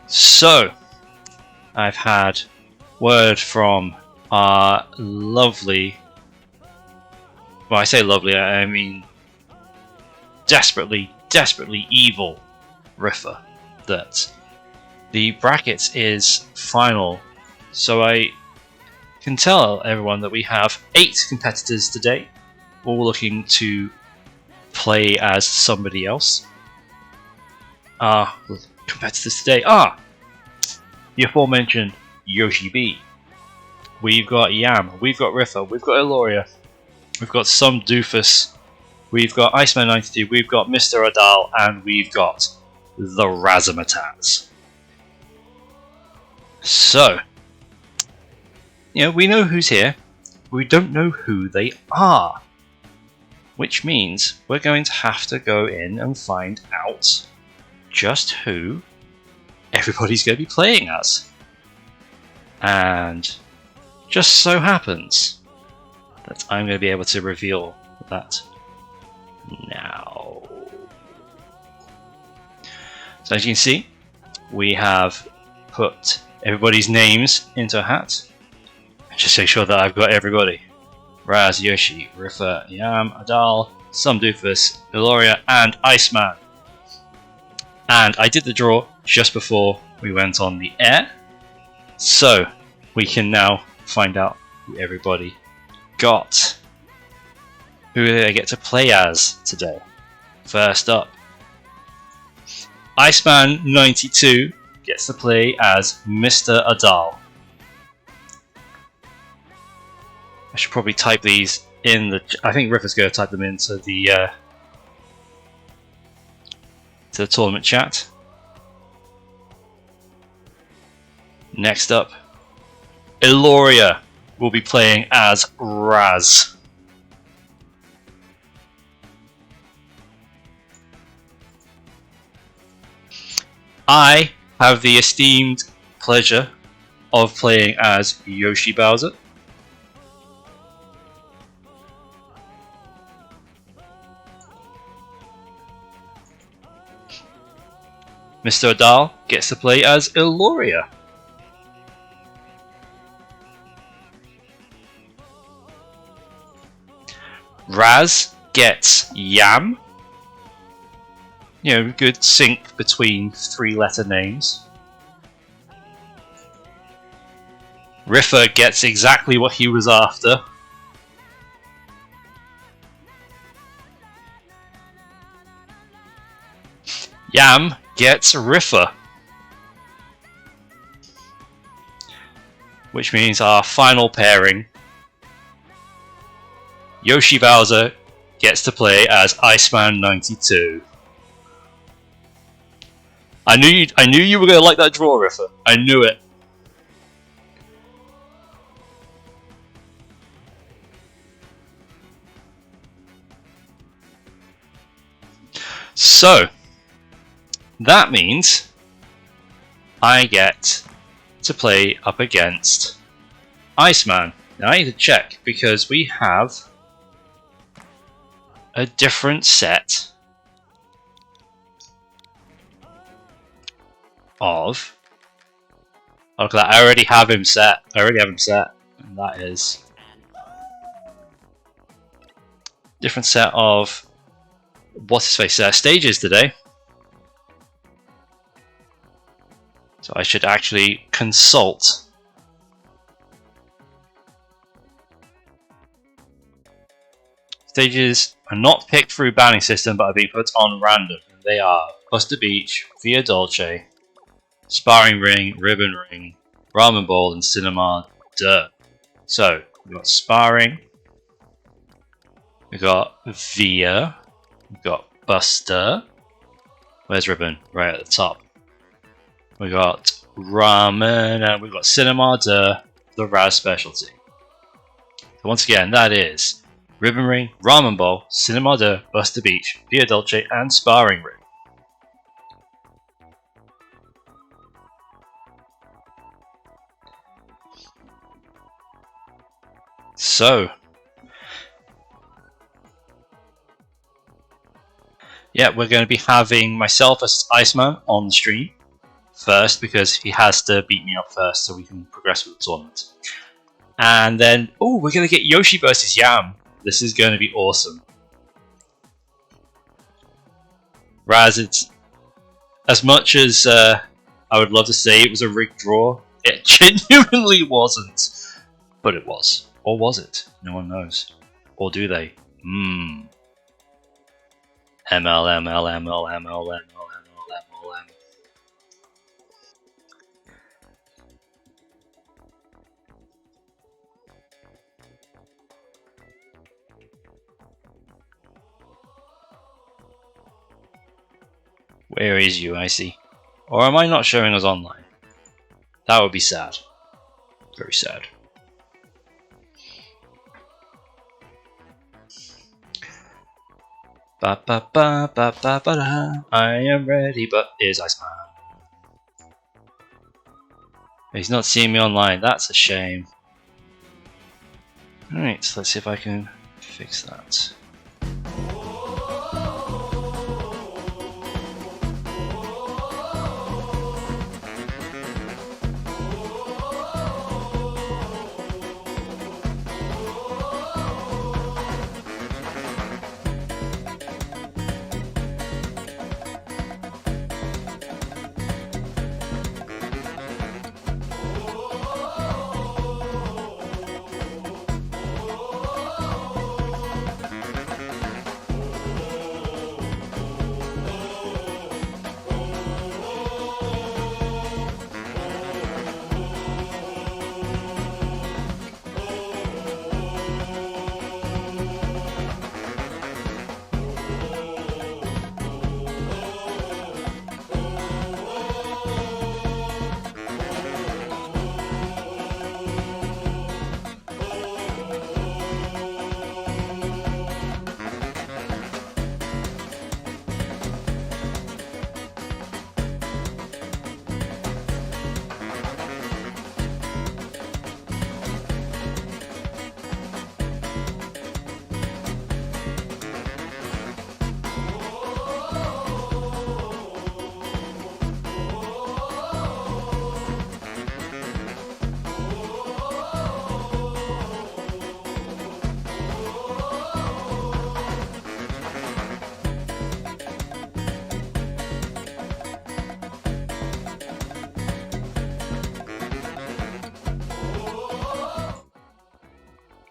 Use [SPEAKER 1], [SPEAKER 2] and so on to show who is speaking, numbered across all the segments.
[SPEAKER 1] So, I've had word from our lovely, well, I say lovely, I mean desperately evil Riffer that the brackets is final. So I can tell everyone that we have 8 competitors today, all looking to play as somebody else. Competitors today are the aforementioned Yoshi B. We've got Yam, we've got Riffer, we've got Eloria, we've got some doofus, we've got Iceman 92, we've got Mr. Adal, and we've got the Razzmatazz. So, we know who's here, we don't know who they are. Which means we're going to have to go in and find out just who everybody's going to be playing as. And just so happens that I'm going to be able to reveal that now. So as you can see, we have put everybody's names into a hat. Just to make sure that I've got everybody. Raz, Yoshi, Riffer, Yam, Adal, some doofus, Eloria, and Iceman. And I did the draw just before we went on the air, so we can now find out who everybody got. Who do they get to play as today? First up, Iceman 92 gets to play as Mr. Adal. I should probably type these in the. I think Riffer's going to type them into the tournament chat. Next up, Eloria will be playing as Raz. I have the esteemed pleasure of playing as Yoshi Bowser. Mr. Adal gets to play as Eloria. Raz gets Yam. Good sync between 3-letter names. Riffer gets exactly what he was after. Yam gets Riffer. Which means our final pairing, Yoshi Bowser gets to play as Iceman 92. I knew you were going to like that draw, Riffer. I knew it. So, that means I get to play up against Iceman. Now I need to check because we have a different set of. Oh, look at that! I already have him set. And that is different set of what's his face stages today. So I should actually consult. Stages are not picked through banning system, but are being put on random. And they are Buster Beach, Via Dolce, Sparring Ring, Ribbon Ring, Ramen Bowl, and Cinema Duh. So we've got Sparring, we've got Via, we've got Buster. Where's Ribbon? Right at the top. We got Ramen, and we've got Cinema Duh, the Raz specialty. So once again, that is Ribbon Ring, Ramen Bowl, Cinema Duh, Buster Beach, Via Dolce, and Sparring Ring. So, yeah, we're going to be having myself as Iceman on the stream first because he has to beat me up first so we can progress with the tournament. And then, oh, we're going to get Yoshi versus Yam. This is going to be awesome. Raz, it's as much as I would love to say it was a rigged draw, it genuinely wasn't. But it was. Or was it? No one knows. Or do they? ML, ML, ML, ML, ML, ML, ML. Where is you, Icy? Or am I not showing us online? That would be sad. Very sad. Ba ba ba ba ba ba da. I am ready, but is Iceman. He's not seeing me online, that's a shame. Alright, so let's see if I can fix that.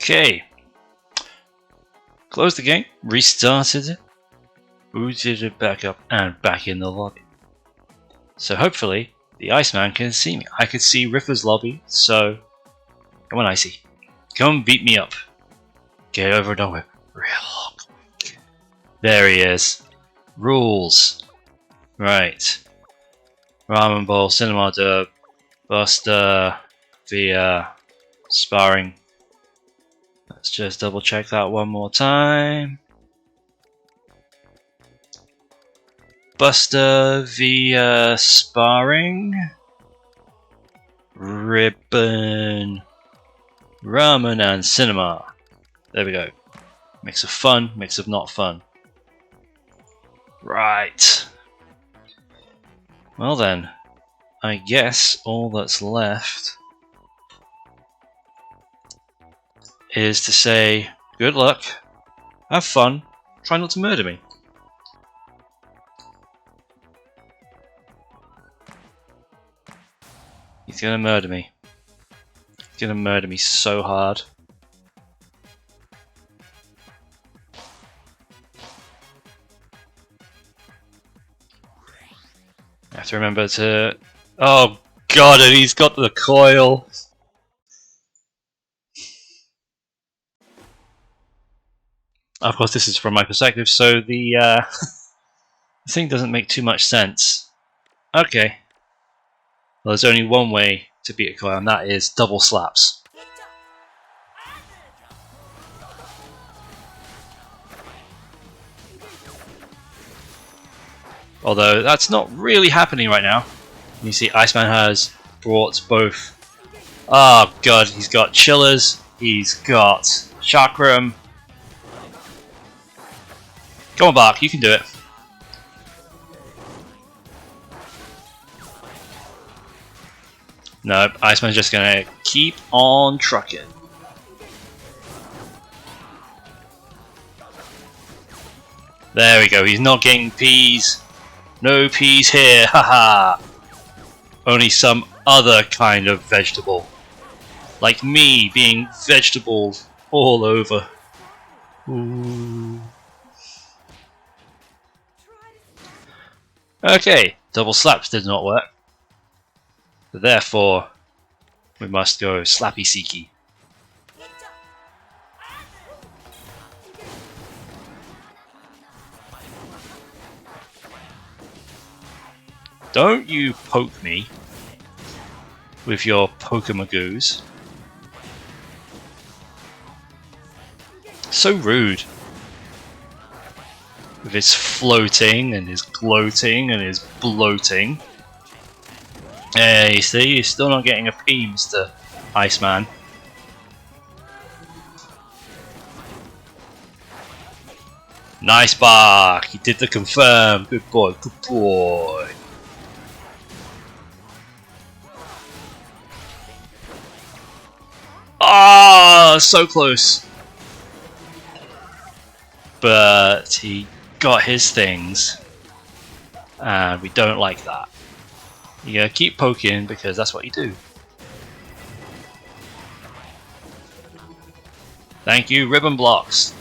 [SPEAKER 1] Okay. Closed the game, restarted it, booted it back up, and back in the lobby. So hopefully, the Iceman can see me. I can see Riffer's lobby, so come on, Icy. Come beat me up. Get over and done with. Real quick. There he is. Rules. Right. Ramen Bowl, Cinema Dub, Buster, via Sparring. Let's just double check that one more time. Buster via Sparring. Ribbon. Ramen and Cinema. There we go. Mix of fun, mix of not fun. Right. Well then, I guess all that's left is to say good luck, have fun, try not to murder me. He's gonna murder me. He's gonna murder me so hard. I have to remember to... Oh god, and he's got the coil! Of course, this is from my perspective, so the thing doesn't make too much sense. Okay. Well, there's only one way to beat a coil, and that is double slaps. Although, that's not really happening right now. You see, Iceman has brought both... Oh god, he's got chillers, he's got chakram. Come on, Bark, you can do it. Nope, Iceman's just gonna keep on trucking. There we go, he's not getting peas. No peas here, haha. Only some other kind of vegetable. Like me being vegetables all over. Ooh. Okay, double slaps did not work. Therefore, we must go slappy seeky. Don't you poke me with your Pokemagoos. So rude. With his floating and his gloating and his bloating. Hey, see, you're still not getting a P, Mr. Iceman. Nice bark, he did the confirm. Good boy, good boy. Ah, so close. But he got his things, and we don't like that. You gotta keep poking because that's what you do. Thank you, ribbon blocks.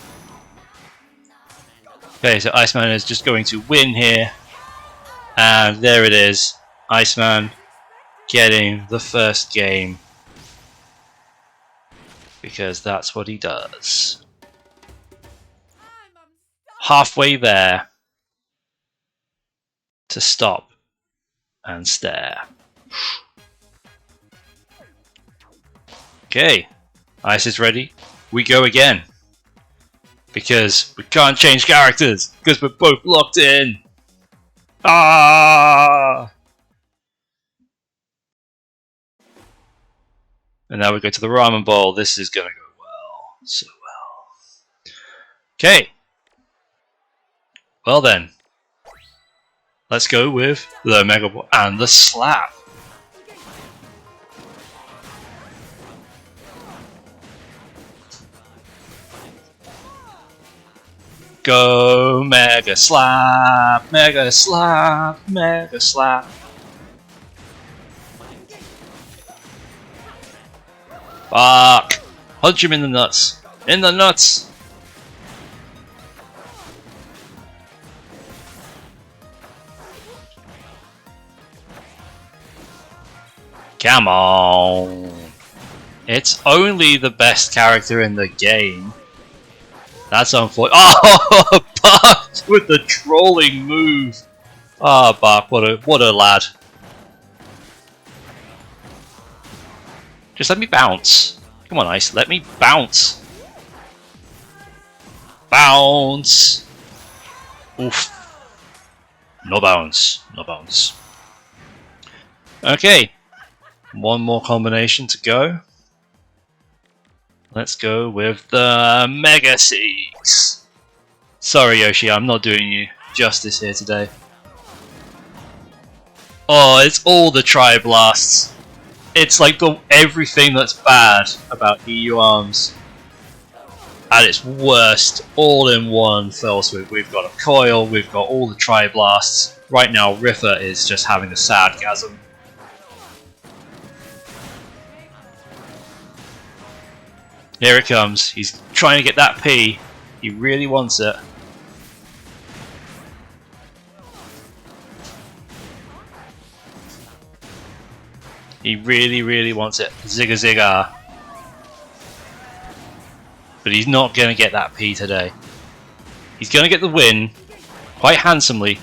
[SPEAKER 1] Okay, so Iceman is just going to win here, and there it is. Iceman getting the first game because that's what he does. Halfway there to stop and stare. Okay, Ice is ready. We go again. Because we can't change characters, because we're both locked in. Ah! And now we go to the ramen bowl. This is gonna go well. So well. Okay. Well then. Let's go with the Mega Ball and the slap. Go Mega Slap, Mega Slap, Mega Slap. Fuck. Punch him in the nuts. In the nuts. Come on. It's only the best character in the game. That's unfortunate. Oh, Bark with the trolling move. Ah, oh, Bark, what a lad. Just let me bounce. Come on, Ice, let me bounce. Bounce. Oof. No bounce. No bounce. Okay. One more combination to go. Let's go with the Mega Six. Sorry, Yoshi, I'm not doing you justice here today. Oh, it's all the Tri-Blasts. It's like everything that's bad about EU ARMS at its worst, all in one fell swoop. We've got a coil, we've got all the Tri-Blasts. Right now, Riffa is just having a sadgasm. Here it comes. He's trying to get that P. He really wants it. He really, really wants it. Zigga zigga. But he's not going to get that P today. He's going to get the win quite handsomely,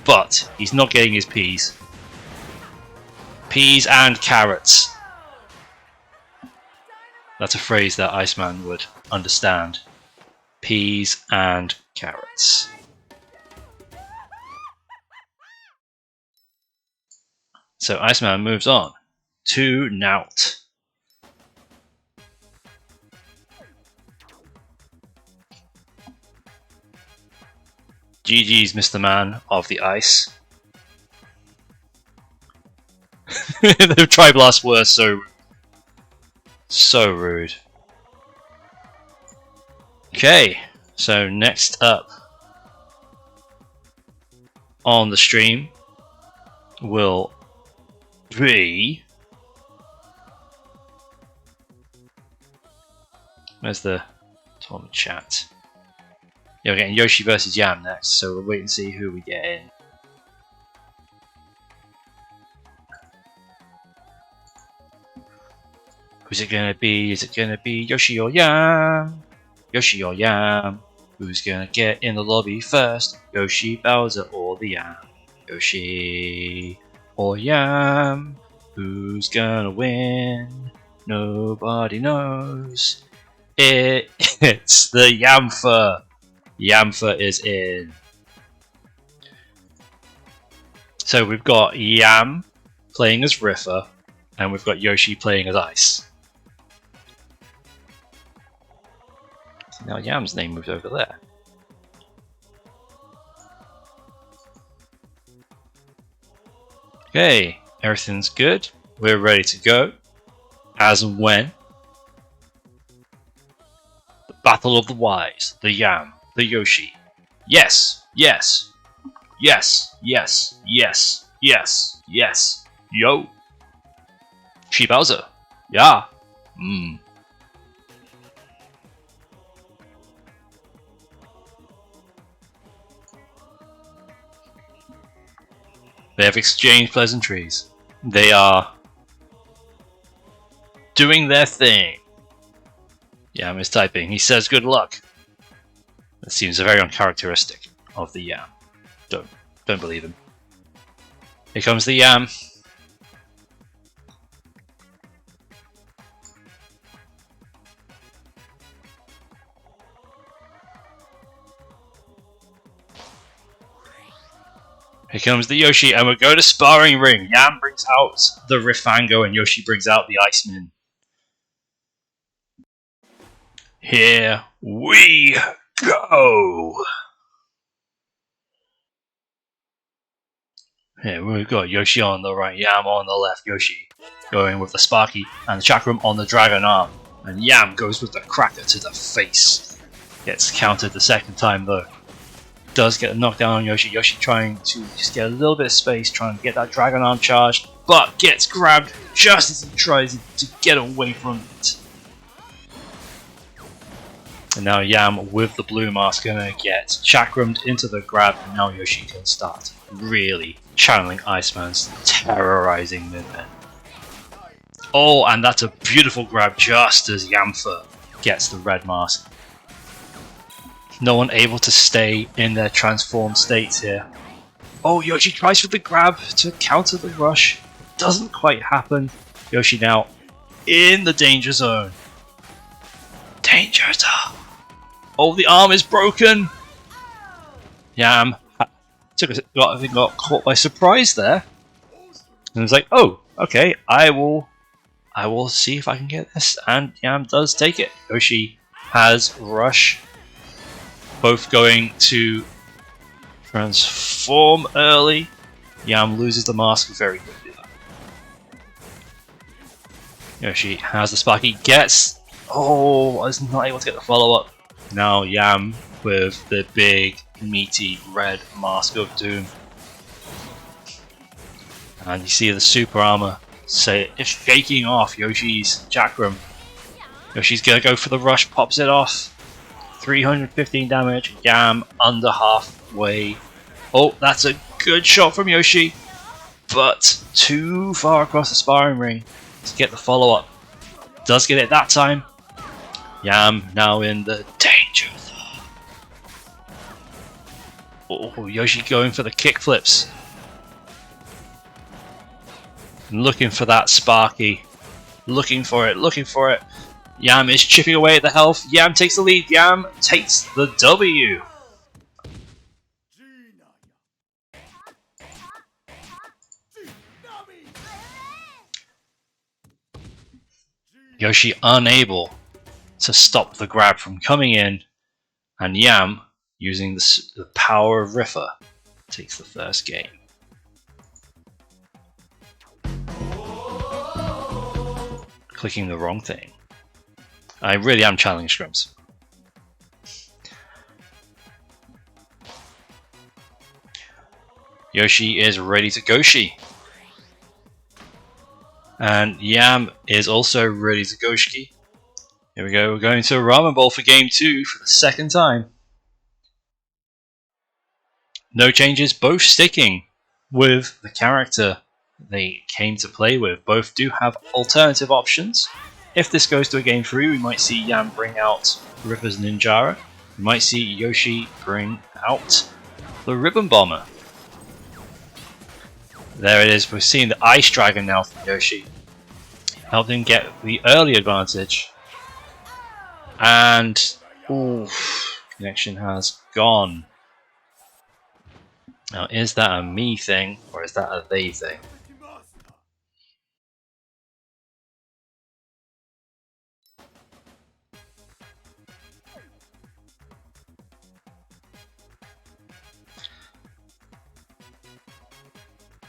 [SPEAKER 1] but he's not getting his Ps. Peas and carrots. That's a phrase that Iceman would understand. Peas and carrots. So Iceman moves on to Nout. GG's Mr. Man of the Ice. The Tri-Blasts were so rude. Okay, so next up on the stream will be... Where's the tournament chat? Yeah, we're getting Yoshi versus Yam next, so we'll wait and see who we get in. Who's it gonna be? Is it gonna be Yoshi or Yam? Yoshi or Yam? Who's gonna get in the lobby first? Yoshi, Bowser, or the Yam? Yoshi or Yam? Who's gonna win? Nobody knows. It's the Yamfer. Yamfer is in. So we've got Yam playing as Riffer, and we've got Yoshi playing as Ice. Now Yam's name moved over there. Okay, everything's good. We're ready to go. As and when. The Battle of the Wise. The Yam. The Yoshi. Yes. Yes. Yes. Yes. Yes. Yes. Yes. Yo. She Bowser. Yeah. They have exchanged pleasantries. They are doing their thing. Yam is typing. He says good luck. That seems very uncharacteristic of the Yam. Don't believe him. Here comes the Yam. Here comes the Yoshi, and we'll go to sparring ring. Yam brings out the Rifango, and Yoshi brings out the Iceman. Here we go. Here we've got Yoshi on the right, Yam on the left. Yoshi going with the Sparky and the Chakram on the Dragon Arm, and Yam goes with the Cracker to the face. Gets countered the second time though. Does get a knockdown on Yoshi. Yoshi trying to just get a little bit of space, trying to get that Dragon Arm charged, but gets grabbed just as he tries to get away from it. And now Yam with the blue mask gonna get chakrammed into the grab, and now Yoshi can start really channeling Iceman's terrorizing movement. Oh, and that's a beautiful grab just as Yamfer gets the red mask. No one able to stay in their transformed states here. Oh, Yoshi tries for the grab to counter the rush. Doesn't quite happen. Yoshi now in the danger zone. Danger zone. Oh, the arm is broken. Yam got caught by surprise there. And it's like, oh, okay, I will see if I can get this. And Yam does take it. Yoshi has rush. Both going to transform early. Yam loses the mask very quickly though. Yoshi has the Sparky, gets... Oh, is not able to get the follow-up. Now Yam with the big, meaty red mask of doom. And you see the super armor it's shaking off Yoshi's chakram. Yoshi's gonna go for the rush, pops it off. 315 damage, Yam under halfway. Oh, that's a good shot from Yoshi, but too far across the sparring ring to get the follow-up. Does get it that time. Yam now in the danger zone. Oh, Yoshi going for the kick flips. Looking for that Sparky. Looking for it. Yam is chipping away at the health. Yam takes the lead. Yam takes the W. Yoshi unable to stop the grab from coming in, and Yam, using the power of Riffer, takes the first game. clicking the wrong thing. I really am channeling scrims. Yoshi is ready to Goshi. And Yam is also ready to Goshi. Here we go, we're going to Ramen Bowl for game 2 for the second time. No changes, both sticking with the character they came to play with. Both do have alternative options. If this goes to a game 3, we might see Yam bring out Ripper's Ninjara. We might see Yoshi bring out the Ribbon Bomber. There it is, we're seeing the Ice Dragon now from Yoshi. Helped him get the early advantage. And, ooh, connection has gone. Now, is that a me thing, or is that a they thing?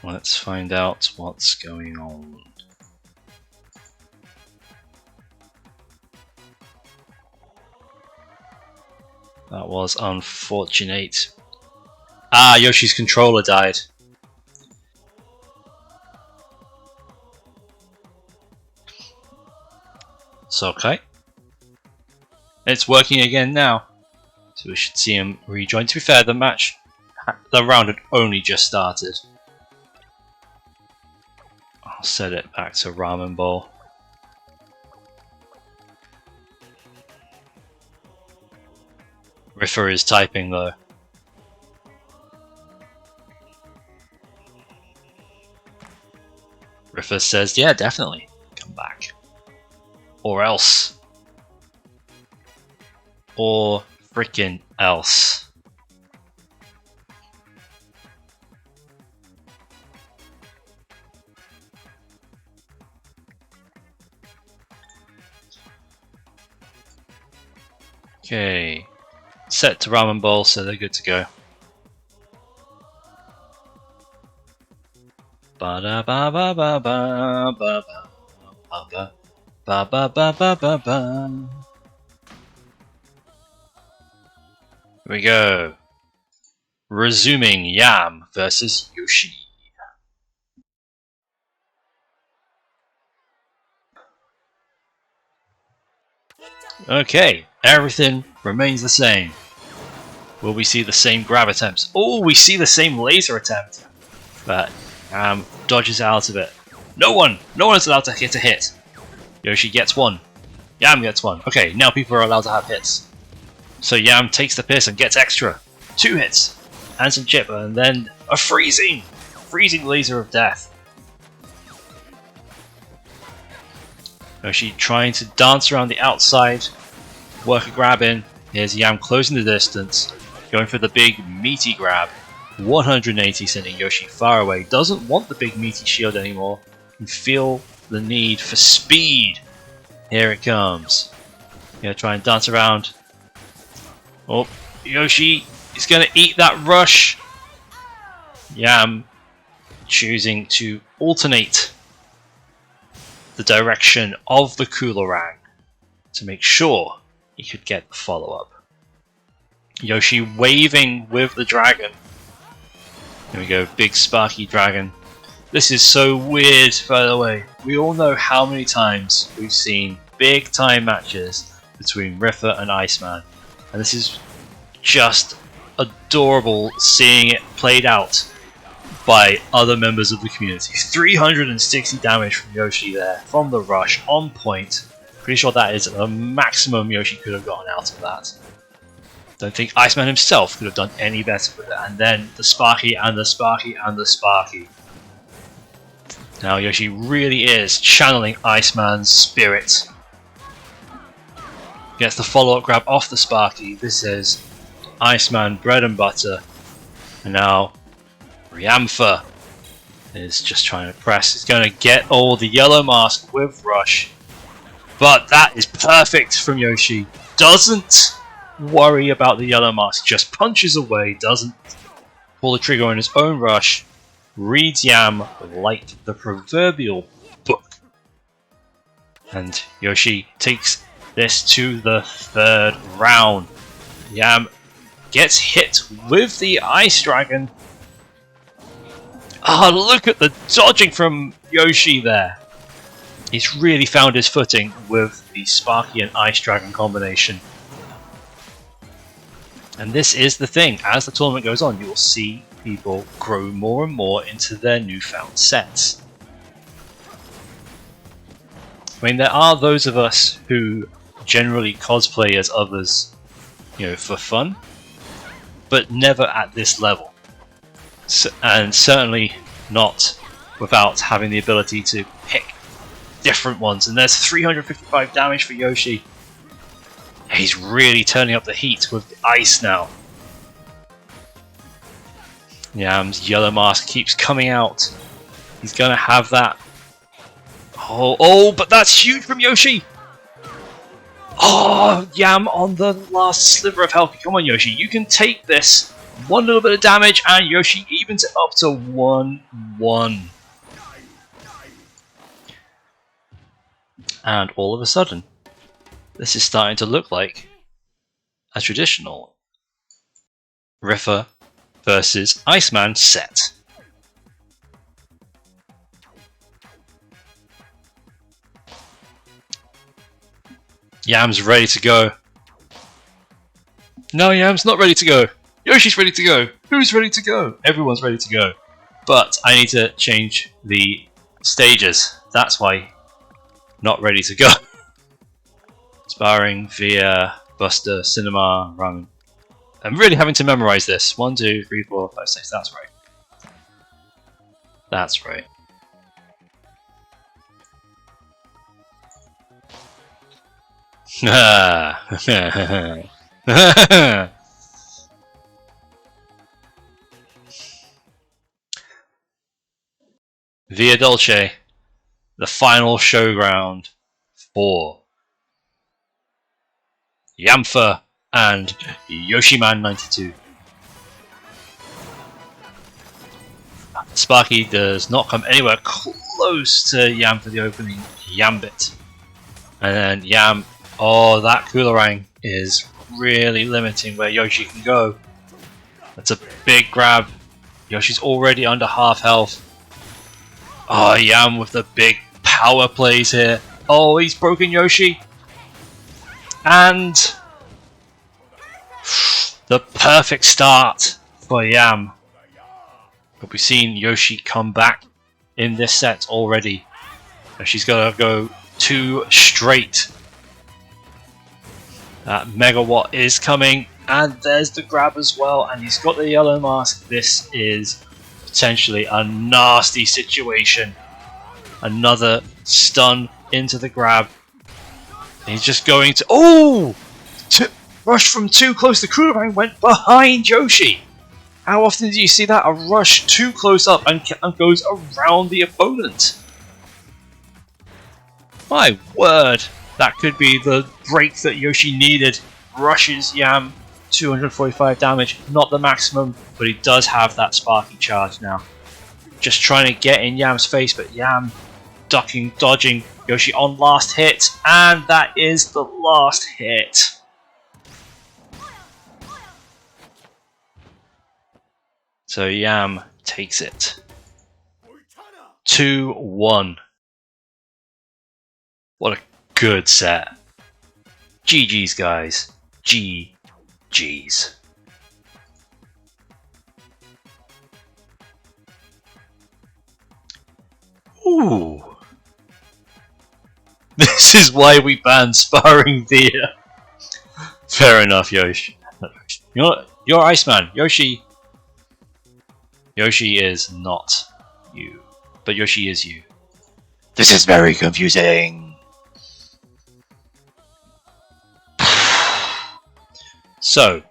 [SPEAKER 1] Let's find out what's going on. That was unfortunate. Ah, Yoshi's controller died. It's okay. It's working again now. So we should see him rejoin. To be fair, the round had only just started. I'll set it back to Ramen Bowl. Riffer is typing though. Riffer says, yeah, definitely. Come back. Or else. Or frickin' else. Okay. Set to Ramen Bowl, so they're good to go. Ba da ba ba ba ba ba ba ba ba ba ba ba ba. Here we go. Resuming Yam versus Yoshi. Okay, everything remains the same. Will we see the same grab attempts? Oh, we see the same laser attempt. But dodges out of it. No one is allowed to get a hit. Yoshi gets one. Yam gets one. Okay, now people are allowed to have hits. So Yam takes the piss and gets extra. 2 hits. And some chip, and then a freezing laser of death. Yoshi trying to dance around the outside. Work a grab in. Here's Yam closing the distance. Going for the big meaty grab. 180, sending Yoshi far away. Doesn't want the big meaty shield anymore. Can feel the need for speed. Here it comes. Gonna try and dance around. Oh, Yoshi is gonna eat that rush. Yam choosing to alternate the direction of the Coolerang to make sure he could get the follow-up. Yoshi waving with the dragon. Here we go, big sparky dragon. This is so weird, by the way. We all know how many times we've seen big time matches between Riffer and Iceman. And this is just adorable seeing it played out by other members of the community. 360 damage from Yoshi there, from the rush, on point. Pretty sure that is the maximum Yoshi could have gotten out of that. Don't think Iceman himself could have done any better with it. And then the Sparky and the Sparky and the Sparky. Now Yoshi really is channeling Iceman's spirit. Gets the follow-up grab off the Sparky. This is Iceman bread and butter. And now Ryamfa is just trying to press. He's going to get all the yellow mask with Rush. But that is perfect from Yoshi. Doesn't worry about the yellow mask. Just punches away. Doesn't pull the trigger on his own Rush. Reads Yam like the proverbial book. And Yoshi takes this to the third round. Yam gets hit with the Ice Dragon. Ah, oh, look at the dodging from Yoshi there. He's really found his footing with the Sparky and Ice Dragon combination. And this is the thing, as the tournament goes on, you will see people grow more and more into their newfound sets. I mean, there are those of us who generally cosplay as others, you know, for fun, but never at this level. And certainly not without having the ability to pick different ones. And there's 355 damage for Yoshi. He's really turning up the heat with the ice now. Yam's yellow mask keeps coming out. He's gonna have that. Oh, but that's huge from Yoshi! Oh, Yam on the last sliver of health. Come on, Yoshi, you can take this. One little bit of damage, and Yoshi evens it up to 1-1. And all of a sudden, this is starting to look like a traditional Riffer versus Iceman set. Yam's ready to go. No, Yam's not ready to go. Yoshi's ready to go. Who's ready to go? Everyone's ready to go. But I need to change the stages. That's why not ready to go. Sparring via Buster, Cinema, Ramen. I'm really having to memorize this. 1, 2, 3, 4, 5, 6. That's right. That's right. Via Dolce, the final showground for Yamfa and Yoshiman92. Sparky does not come anywhere close to Yam for the opening Yambit. And then Yam, oh, that Coolerang is really limiting where Yoshi can go. That's a big grab. Yoshi's already under half health. Oh, Yam with the big power plays here. Oh, he's broken Yoshi. And the perfect start for Yam. But we've seen Yoshi come back in this set already. And she's got to go 2 straight. That Megawatt is coming. And there's the grab as well. And he's got the yellow mask. This is potentially a nasty situation. Another stun into the grab. And he's just going to... Oh! Rush from too close. The Coolerang went behind Yoshi. How often do you see that? A rush too close up and goes around the opponent. My word. That could be the break that Yoshi needed. Rushes Yam. 245 damage. Not the maximum, but he does have that Sparky charge now. Just trying to get in Yam's face, but Yam ducking, dodging. Yoshi on last hit, and that is the last hit. So Yam takes it. 2-1. What a good set. GG's, guys. GG's. Ooh. This is why we banned sparring via. Fair enough, Yoshi. You're Iceman. Yoshi is not you. But Yoshi is you. This is very confusing. So,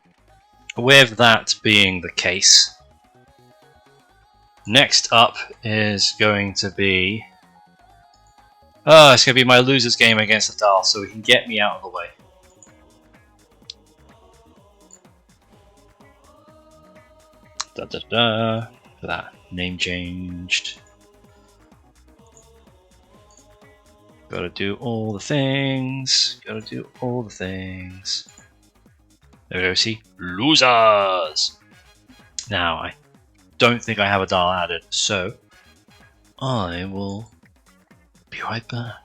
[SPEAKER 1] with that being the case, next up is going to be... it's going to be my loser's game against the Dahl, so we can get me out of the way. That name changed. Gotta do all the things. Gotta do all the things. There we go, see? Losers! Now, I don't think I have a dial added, so I will be right back.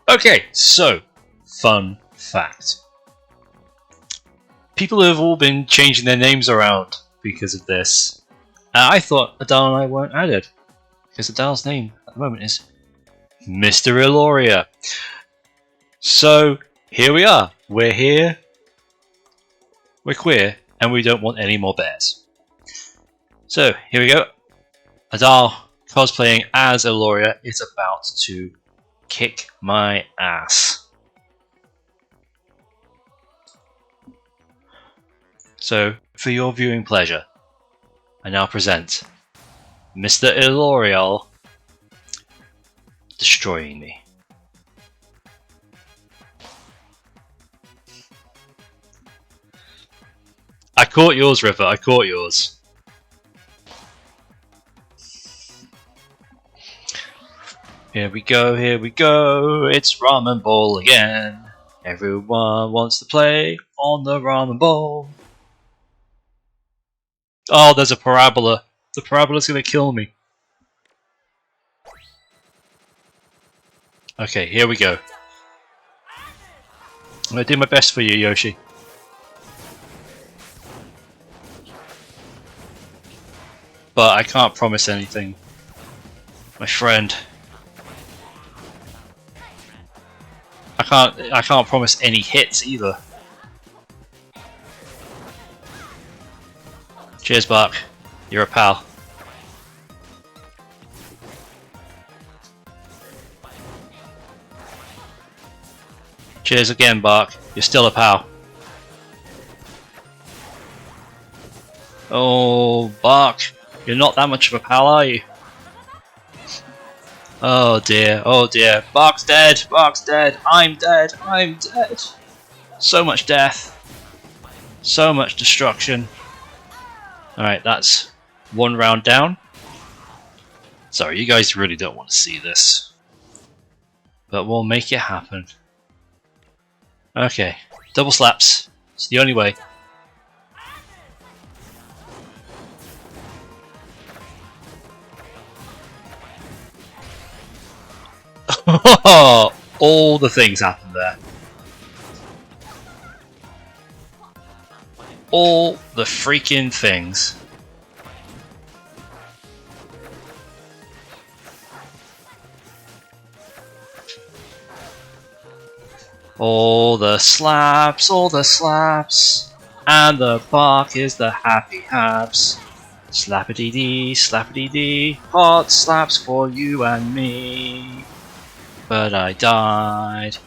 [SPEAKER 1] Okay, so, fun fact. People have all been changing their names around because of this. I thought Adele and I weren't added, because Adele's name at the moment is Mr. Illoria. So, here we are. We're here, we're queer, and we don't want any more bears. So, here we go. Adele cosplaying as Illoria is about to kick my ass. So, for your viewing pleasure, I now present Mr. Illoria destroying me. I caught yours, River, I caught yours. Here we go, it's Ramen Ball again. Everyone wants to play on the Ramen Ball. Oh, there's a parabola. The parabola's gonna kill me. Okay, here we go. I'm gonna do my best for you, Yoshi. But I can't promise anything, my friend. I can't promise any hits either. Cheers, Bark. You're a pal. Cheers again, Bark. You're still a pal. Oh, Bark. You're not that much of a pal, are you? Oh dear, oh dear. Bark's dead, Bark's dead. I'm dead, I'm dead. So much death. So much destruction. Alright, that's one round down. Sorry, you guys really don't want to see this. But we'll make it happen. Okay, double slaps. It's the only way. All the things happen there. All the freaking things. All the slaps, and the bark is the happy haps. Slappity dee, hot slaps for you and me. But I died.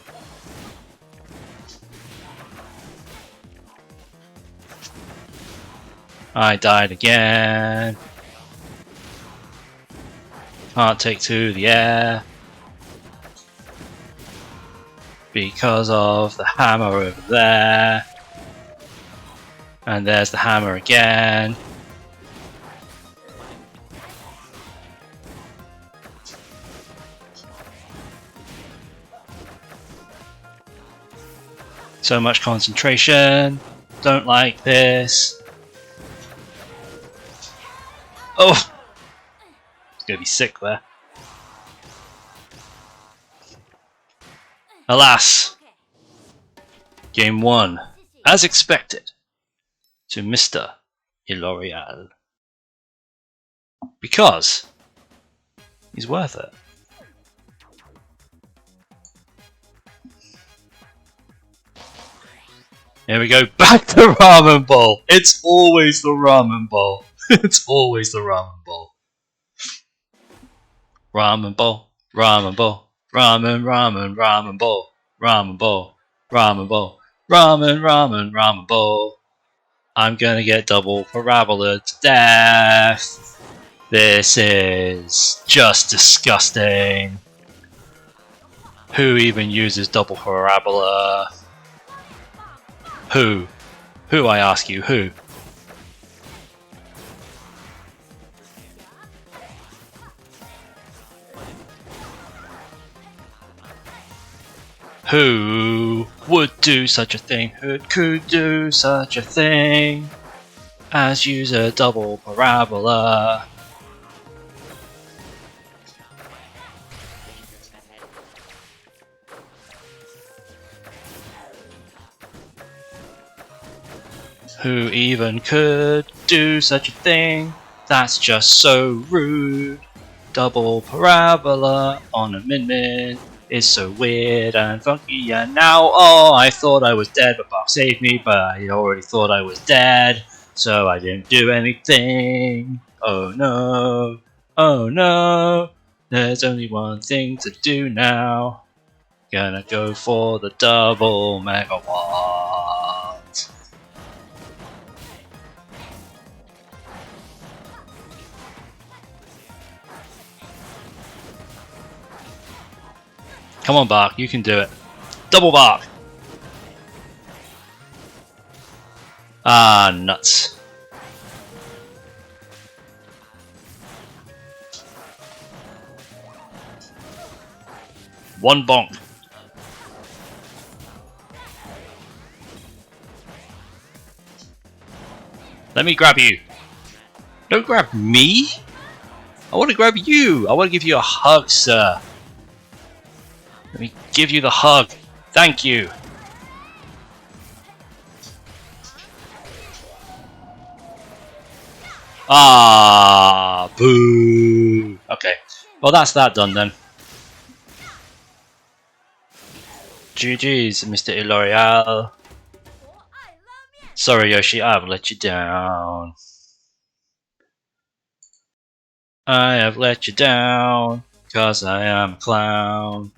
[SPEAKER 1] I died again. Can't take to the air. Because of the hammer over there. And there's the hammer again. So much concentration. Don't like this. Oh! It's gonna be sick there. Alas! Game 1, as expected, to Mr. L'Oreal. Because he's worth it. Here we go, back to Ramen Bowl! It's always the Ramen Bowl. It's always the Ramen Bowl. Ramen Bowl, Ramen Bowl, Ramen, Ramen, Ramen Bowl, Ramen Bowl, Ramen Bowl, Ramen, Ramen, Ramen Bowl. I'm gonna get double parabola to death. This is just disgusting. Who even uses double parabola? Who? Who, I ask you, who? Who would do such a thing? Who could do such a thing as use a double parabola? Who even could do such a thing? That's just so rude. Double parabola on a min-min is so weird and funky, and now, oh, I thought I was dead, but Bob saved me, but I already thought I was dead, so I didn't do anything. Oh no, oh no, there's only one thing to do now. Gonna go for the double megawatt. Come on, Bark, you can do it. Double Bark! Ah, nuts. One bonk. Let me grab you. Don't grab me! I want to grab you! I want to give you a hug, sir. Let me give you the hug. Thank you. Ah, boo. Okay. Well, that's that done then. GG's, Mr. L'Oreal. Sorry, Yoshi, I've let you down. I have let you down, 'cause I am a clown.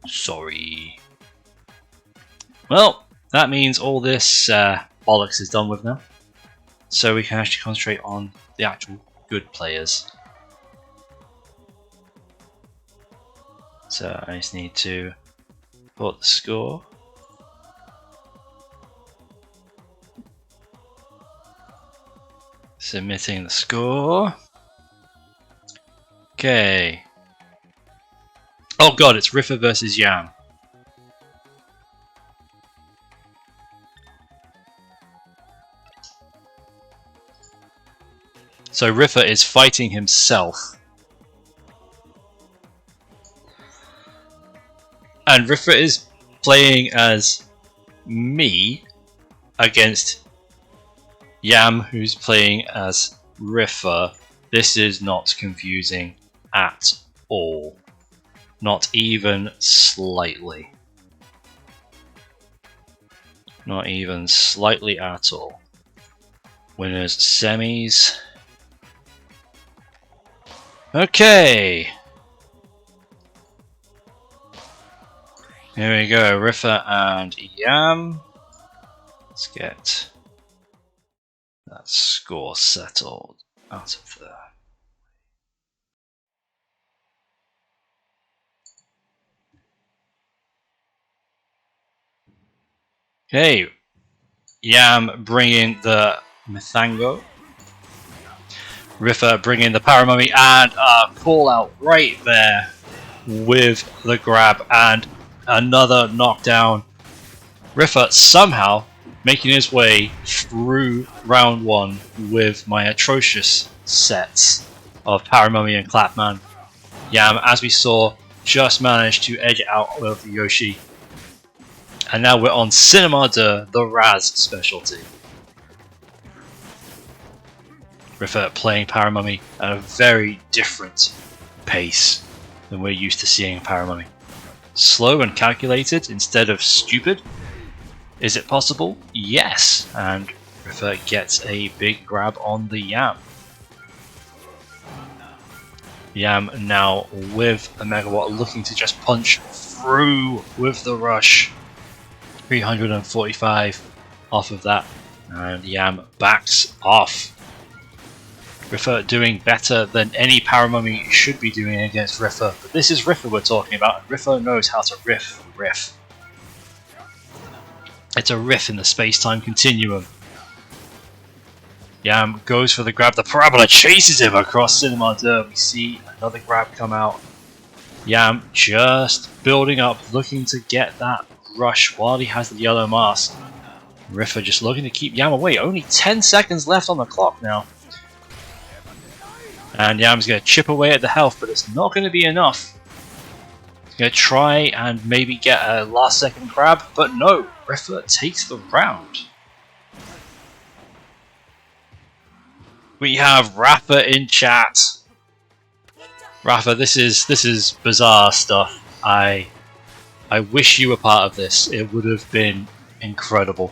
[SPEAKER 1] Sorry. Well, that means all this bollocks is done with now. So we can actually concentrate on the actual good players. So I just need to put the score. Submitting the score. Okay. Oh god, it's Riffa versus Yam. So Riffa is fighting himself. And Riffa is playing as me against Yam, who's playing as Riffa. This is not confusing at all. Not even slightly. Not even slightly at all. Winners semis. Okay. Here we go, Riffa and Yam. Let's get that score settled out of there. Okay, Yam bringing the Mithango. Riffa bringing the Paramummy, and a call out right there with the grab and another knockdown. Riffa somehow making his way through round one with my atrocious sets of Paramummy and Clapman. Yam, as we saw, just managed to edge it out with Yoshi. And now we're on Cinema de the Raz specialty. Riffa playing Paramummy at a very different pace than we're used to seeing Paramummy. Slow and calculated instead of stupid. Is it possible? Yes, and Riffa gets a big grab on the Yam. Yam now with a Megawatt looking to just punch through with the rush. 345 off of that, and Yam backs off. Riffa doing better than any Paramummy should be doing against Riffa, but this is Riffa we're talking about, and Riffa knows how to riff. It's a riff in the space-time continuum. Yam goes for the grab, the Parabola chases him across Cinema de. We see another grab come out. Yam just building up, looking to get that rush while he has the yellow mask. Riffa just looking to keep Yam away, only 10 seconds left on the clock now. And Yam's going to chip away at the health, but it's not going to be enough. He's going to try and maybe get a last second grab, but no, Riffa takes the round. We have Rafa in chat. Rafa, this is bizarre stuff. I wish you were part of this. It would have been incredible.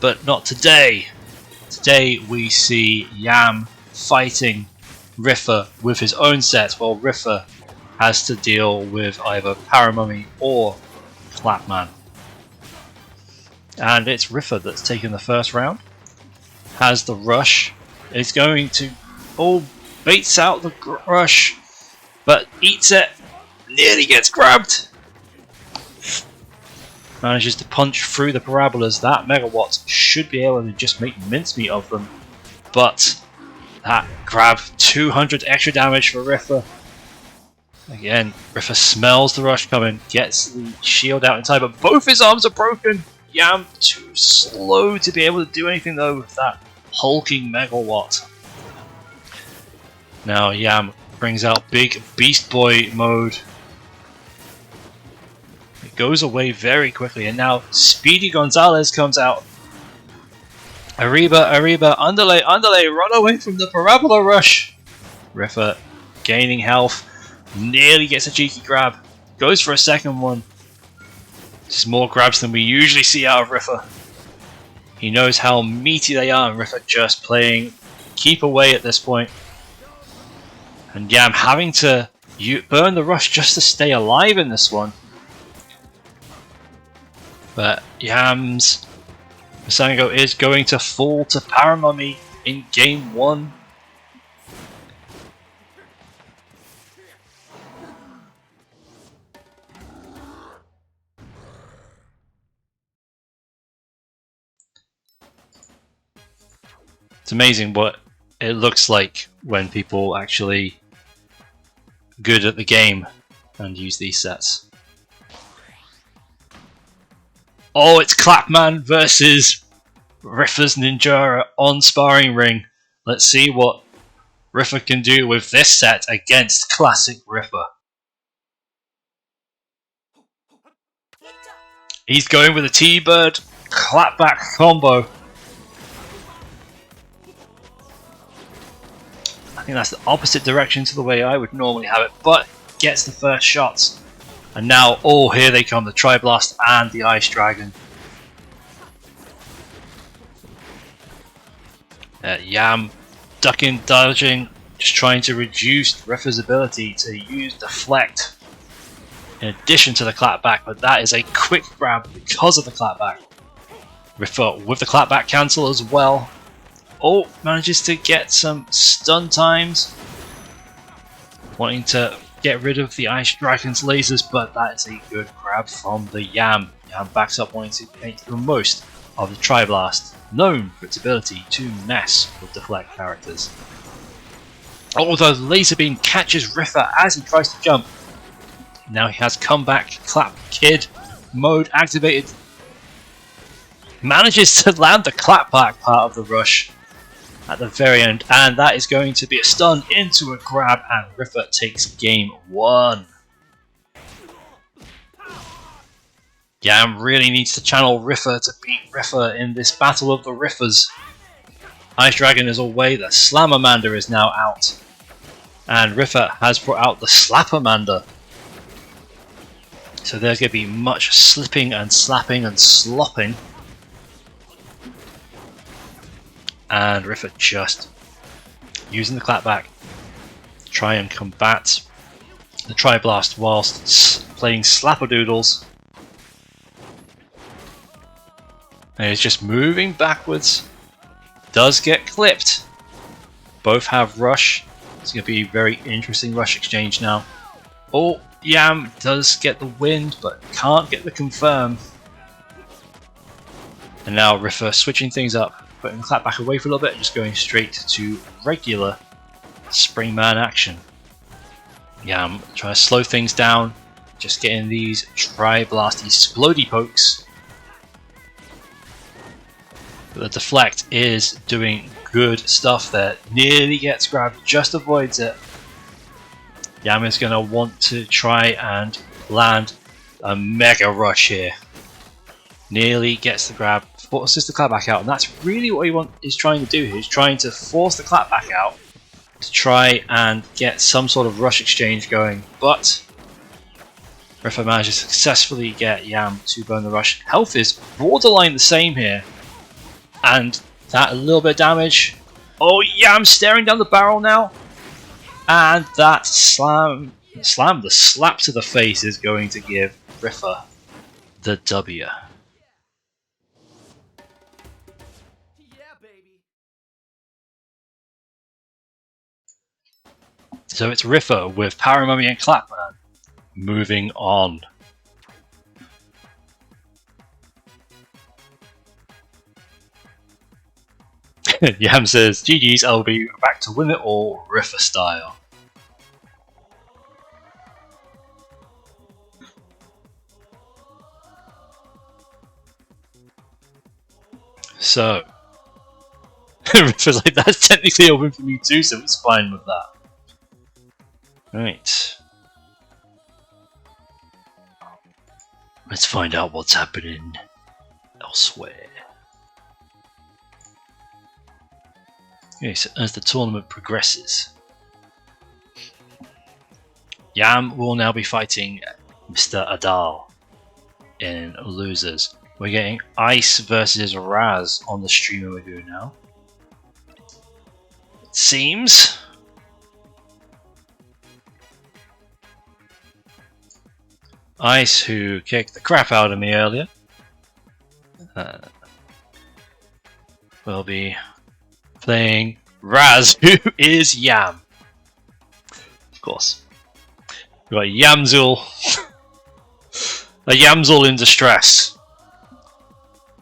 [SPEAKER 1] But not today. Today we see Yam fighting Riffa with his own set, while Riffa has to deal with either Paramummy or Clapman. And it's Riffa that's taken the first round. Has the rush. Is going to... Oh, baits out the rush, but eats it. Nearly gets grabbed. Manages to punch through the parabolas. That Megawatt should be able to just make mincemeat of them. But that grab, 200 extra damage for Riffa. Again, Riffa smells the rush coming, gets the shield out in time, but both his arms are broken. Yam too slow to be able to do anything though with that hulking Megawatt. Now Yam brings out big Beast Boy mode. It goes away very quickly, and now Speedy Gonzalez comes out. Arriba, underlay, run away from the Parabola rush. Riffa gaining health, nearly gets a cheeky grab, goes for a second one. This is more grabs than we usually see out of Riffa. He knows how meaty they are, and Riffa just playing keep away at this point. And Yam having to You burn the rush just to stay alive in this one. But Yams Masango is going to fall to Paramummy in game 1. It's amazing what it looks like when people actually good at the game and use these sets. Oh, it's Clapman versus Riffa's Ninjara on Sparring Ring. Let's see what Riffa can do with this set against classic Riffa. He's going with a T-Bird clapback combo. I think that's the opposite direction to the way I would normally have it, but gets the first shots. And now, oh, here they come, the Tri-Blast and the Ice Dragon. Yam ducking, dodging, just trying to reduce Riffa's ability to use Deflect in addition to the clapback, but that is a quick grab because of the clapback. Riffa with the clapback cancel as well. Oh, manages to get some stun times. Wanting to get rid of the Ice Dragon's lasers, but that is a good grab from the Yam. Yam backs up wanting to make the most of the Tri-Blast, known for its ability to mess with Deflect characters. Although the laser beam catches Riffa as he tries to jump. Now he has comeback clap kid mode activated. Manages to land the clapback part of the rush at the very end, and that is going to be a stun into a grab, and Riffa takes game 1. Yam really needs to channel Riffa to beat Riffa in this battle of the Riffas. Ice Dragon is away, the Slamamander is now out, and Riffa has brought out the Slapamander. So there's going to be much slipping and slapping and slopping. And Riffa just using the clapback to try and combat the Tri-Blast whilst playing Slappadoodles. And he's just moving backwards. Does get clipped. Both have rush. It's going to be a very interesting rush exchange now. Oh, Yam does get the wind, but can't get the confirm. And now Riffa switching things up, putting the clapback away for a little bit, and just going straight to regular Springman action. Yam trying to slow things down, just getting these Tri-Blasty Splody pokes. But the Deflect is doing good stuff there. Nearly gets grabbed, just avoids it. Yam is going to want to try and land a mega rush here. Nearly gets the grab, forces the clapback out, and that's really what he is trying to do here. He's trying to force the clapback out to try and get some sort of rush exchange going, but Riffa manages to successfully get Yam to burn the rush. Health is borderline the same here, and that a little bit of damage. Oh, Yam staring down the barrel now, and that the slap to the face is going to give Riffa the W. So it's Riffa with Paramummy and Clapman moving on. Yam says, GG's, I'll be back to win it all Riffa style. So, Riffa's like, that's technically a win for me too, so it's fine with that. Right. Let's find out what's happening elsewhere. Okay, so as the tournament progresses, Yam will now be fighting Mr. Adal in losers. We're getting Ice versus Raz on the streamer we're doing now. It seems. Ice, who kicked the crap out of me earlier, will be playing Raz, who is Yam. Of course. We've got Yamzul. A Yamzul in distress.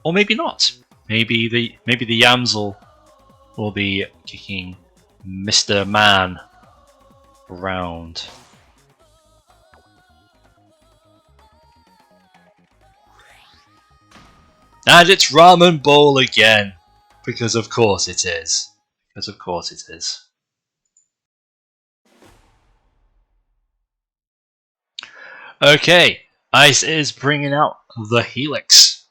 [SPEAKER 1] Or maybe not. Maybe the Yamzul will be kicking Mr. Man around. And it's Ramen Bowl again. Because of course it is. Because of course it is. Okay, Ice is bringing out the Helix.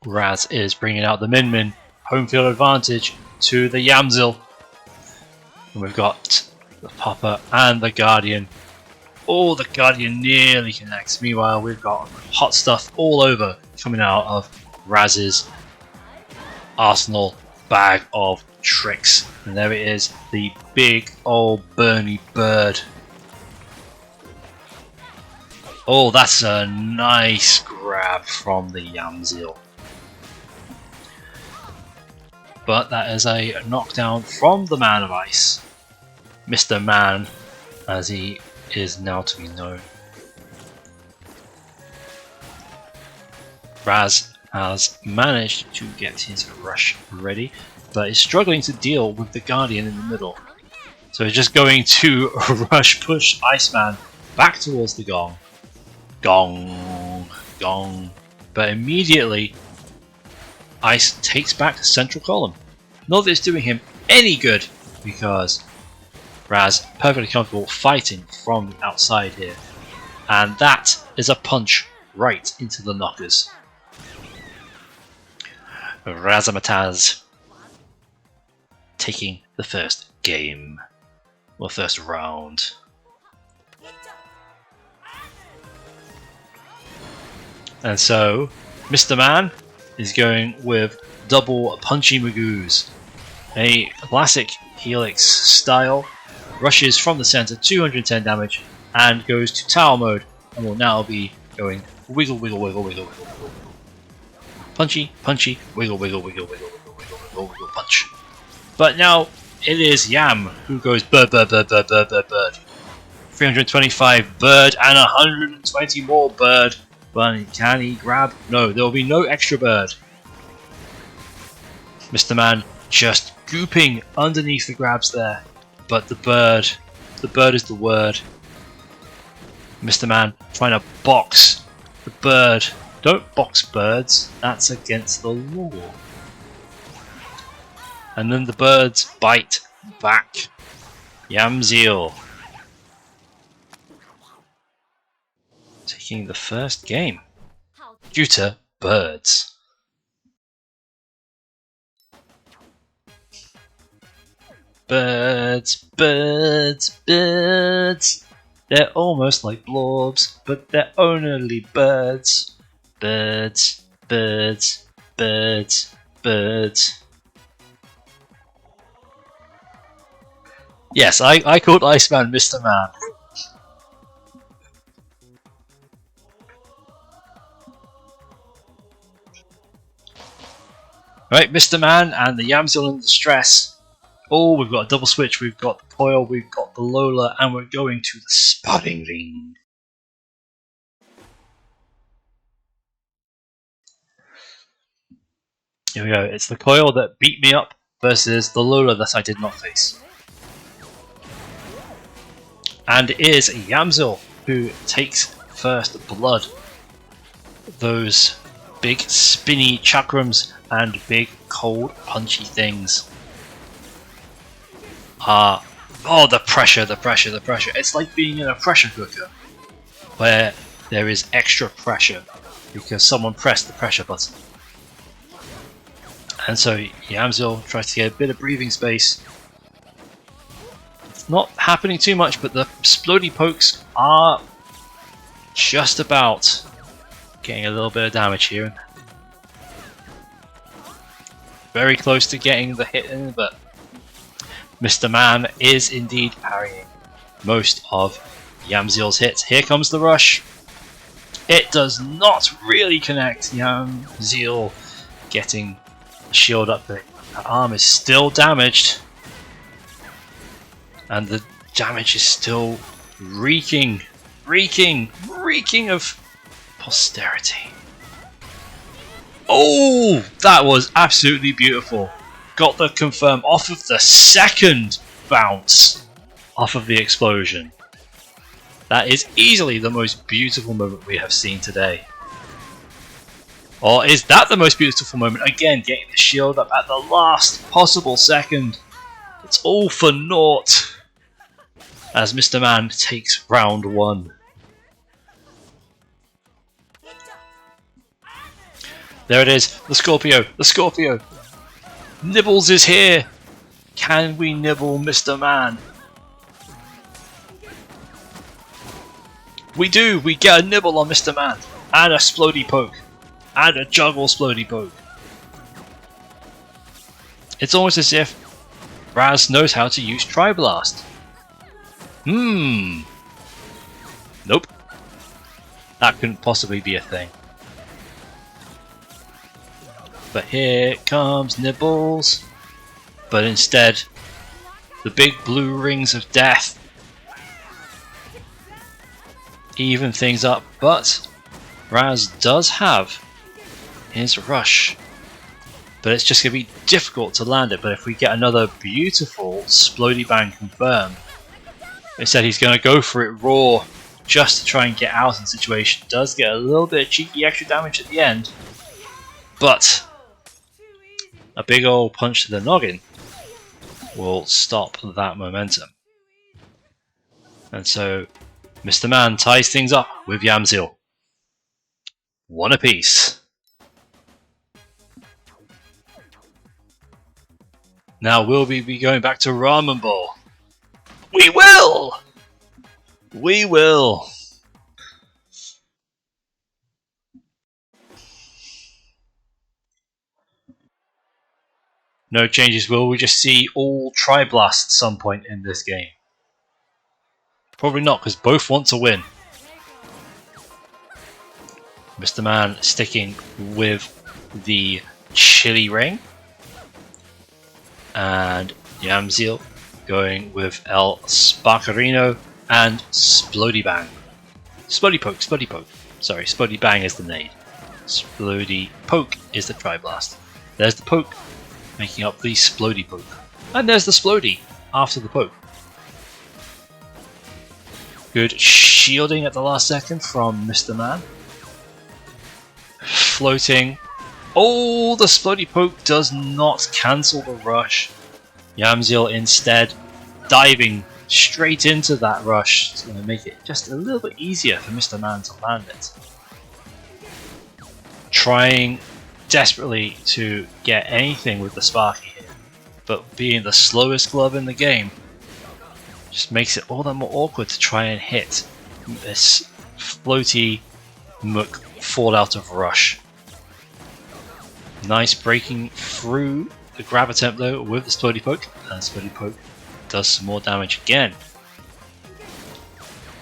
[SPEAKER 1] Raz is bringing out the Min Min. Home field advantage to the Yamzil. And we've got the Papa and the Guardian. Oh, the Guardian nearly connects. Meanwhile, we've got hot stuff all over coming out of Raz's arsenal bag of tricks. And there it is, the big old Bernie bird. Oh, that's a nice grab from the Yamzil. But that is a knockdown from the Man of Ice. Mr. Man, as he is now to be known. Raz has managed to get his rush ready, but is struggling to deal with the Guardian in the middle. So he's just going to rush push Iceman back towards the gong. Gong, gong. But immediately, Ice takes back the central column. Not that it's doing him any good, because Raz perfectly comfortable fighting from the outside here. And that is a punch right into the knockers. Razamataz taking the first game, or first round. And so, Mr. Man is going with double Punchy Magoos. A classic Helix style, rushes from the center, 210 damage, and goes to tower mode, and will now be going wiggle, wiggle, wiggle, wiggle, wiggle, wiggle. Punchy, punchy, wiggle, wiggle, wiggle, wiggle, wiggle, wiggle, wiggle, wiggle, punch. But now it is Yam who goes bird, bird, bird, bird, bird, bird, bird. 325 bird and 120 more bird. But can he grab? No, there will be no extra bird. Mr. Man just gooping underneath the grabs there. But the bird is the word. Mr. Man trying to box the bird. Don't box birds, that's against the law. And then the birds bite back. Yamzil taking the first game due to birds. Birds, birds, birds. They're almost like blobs, but they're only birds. Birds, birds, birds, birds. Yes, I called Iceman Mr. Man. Right, Mr. Man and the Yamzil in distress. Oh, we've got a double switch, we've got the coil, we've got the Lola, and we're going to the sparring ring. Here we go, it's the coil that beat me up versus the Lola that I did not face. And it is Yamzil who takes first blood. Those big spinny chakrams and big cold punchy things are... oh, the pressure, the pressure, the pressure. It's like being in a pressure cooker where there is extra pressure because someone pressed the pressure button. And so Yamzil tries to get a bit of breathing space. It's not happening too much, but the splody pokes are just about getting a little bit of damage here. Very close to getting the hit in, but Mr. Man is indeed parrying most of Yamzil's hits. Here comes the rush. It does not really connect. Zeal getting the shield up, but the arm is still damaged. And the damage is still reeking of posterity. Oh, that was absolutely beautiful. Got the confirm off of the second bounce off of the explosion. That is easily the most beautiful moment we have seen today. Or is that the most beautiful moment? Again, getting the shield up at the last possible second. It's all for naught as Mr. Man takes round 1. There it is, the Scorpio, the Scorpio. Nibbles is here. Can we nibble Mr. Man? We do, we get a nibble on Mr. Man. And a Splody Poke. And a Juggle Splody Poke. It's almost as if Raz knows how to use Tri-Blast. Nope. That couldn't possibly be a thing. But here comes Nibbles. But instead, the big blue rings of death even things up. But Raz does have his rush. But it's just going to be difficult to land it. But if we get another beautiful Splody Bang confirmed, instead he's going to go for it raw just to try and get out of the situation. Does get a little bit of cheeky extra damage at the end. But a big old punch to the noggin will stop that momentum. And so Mr. Man ties things up with Yamzil. 1 apiece. Now will we be going back to Ramen Ball? We will! We will! No changes, will we just see all Tri-Blasts at some point in this game? Probably not, because both want to win. Mr. Man sticking with the Chili Ring. And Yamzil going with El Sparkerino and Splody Bang. Splody Poke, Splody Poke. Sorry, Splody Bang is the nade. Splody Poke is the Tri-Blast. There's the Poke, making up the Splody Poke. And there's the Splody after the Poke. Good shielding at the last second from Mr. Man. Floating. Oh, the Splody Poke does not cancel the rush. Yamzil instead diving straight into that rush. It's going to make it just a little bit easier for Mr. Man to land it. Trying desperately to get anything with the Sparky here, but being the slowest glove in the game just makes it all that more awkward to try and hit this floaty muck fall out of rush. Nice breaking through the grab attempt though with the Splody Poke, and Splody Poke does some more damage again.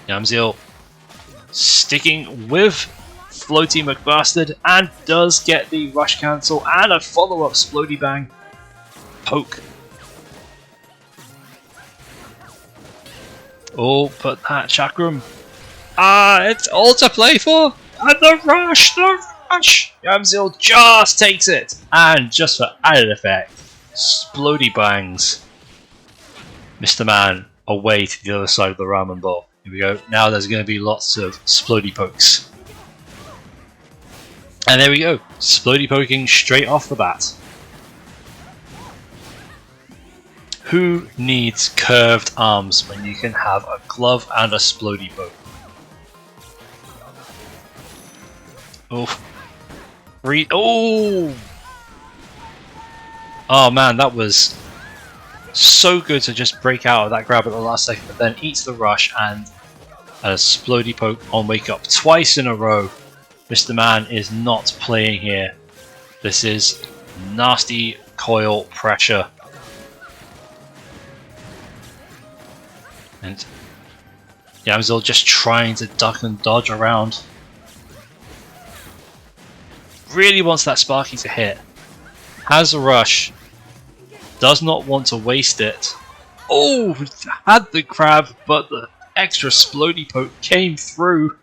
[SPEAKER 1] Yamzil sticking with Floaty McBastard and does get the rush cancel and a follow-up Splody Bang poke. Oh, but that chakram. It's all to play for. And the rush, Yamzil just takes it. And just for added effect, Splody Bangs Mr. Man away to the other side of the ramen bowl. Here we go. Now there's going to be lots of Splody Pokes. And there we go. Splody Poking straight off the bat. Who needs curved arms when you can have a glove and a Splody Poke? Oh. Oh man, that was so good to just break out of that grab at the last second, but then eats the rush and a Splody Poke on wake up twice in a row. Mr. Man is not playing here. This is nasty coil pressure. And Yamzil just trying to duck and dodge around really wants that Sparky to hit. Has a rush. Does not want to waste it. Oh, had the grab, but the extra Splody Poke came through.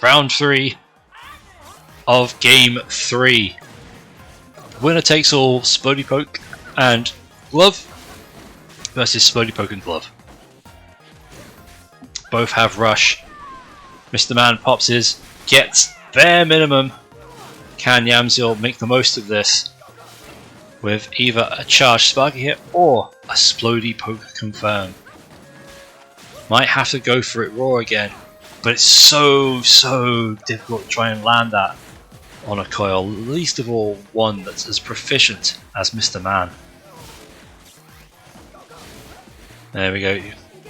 [SPEAKER 1] Round 3 of Game 3. Winner takes all, Splody Poke and Glove versus Splody Poke and Glove. Both have rush. Mr. Man pops his, gets bare minimum. Can Yamsil make the most of this with either a charged Sparky hit or a Splody Poke confirm? Might have to go for it raw again, but it's so difficult to try and land that on a coil, least of all one that's as proficient as Mr. Man. There we go,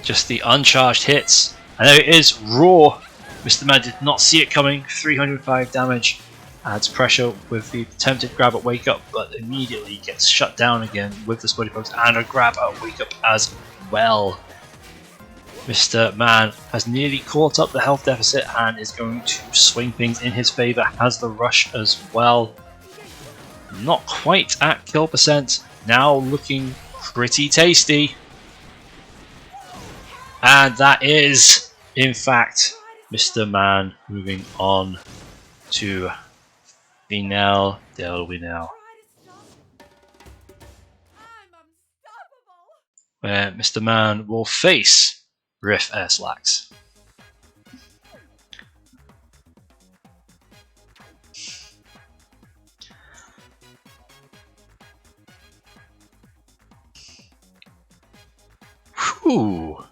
[SPEAKER 1] just the uncharged hits. I know it is raw. Mr. Man did not see it coming. 305 damage, adds pressure with the attempted grab at Wake Up, but immediately gets shut down again with the Splody Pokes and a grab at Wake Up as well. Mr. Man has nearly caught up the health deficit and is going to swing things in his favour. Has the rush as well. Not quite at kill percent. Now looking pretty tasty. And that is, in fact, Mr. Man moving on to Final del Winel, where Mr. Man will face Riff Airslax. Whew.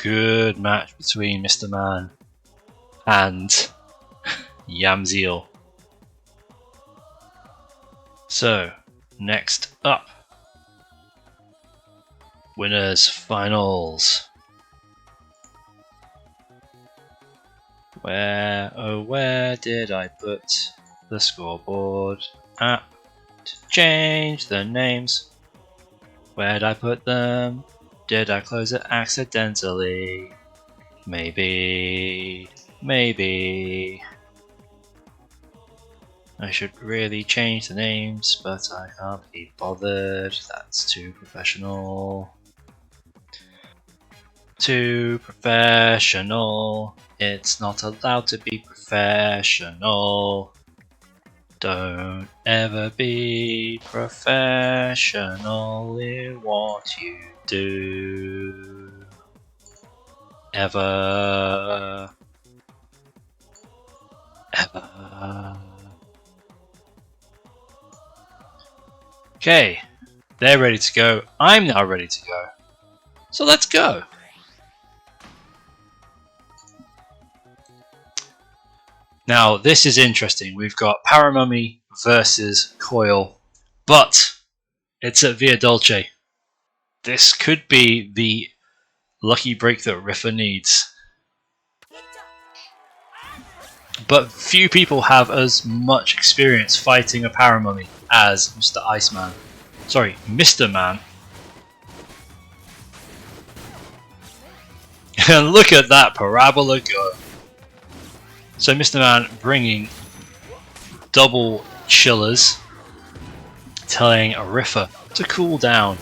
[SPEAKER 1] Good match between Mr. Man and Yamsil. So, next up, winners finals. Where did I put the scoreboard app to change the names? Where did I put them? Did I close it accidentally? Maybe. I should really change the names, but I can't be bothered. That's too professional. Too professional. It's not allowed to be professional. Don't ever be professional in what you do. Ever. Okay, they're ready to go. I'm now ready to go. So let's go. Now, this is interesting. We've got Paramummy versus Coil, but it's at Via Dolce. This could be the lucky break that Riffa needs. But few people have as much experience fighting a Paramummy as Mr. Iceman. Sorry, Mr. Man. And look at that parabola go. So Mr. Man bringing double chillers, telling a Riffa to cool down.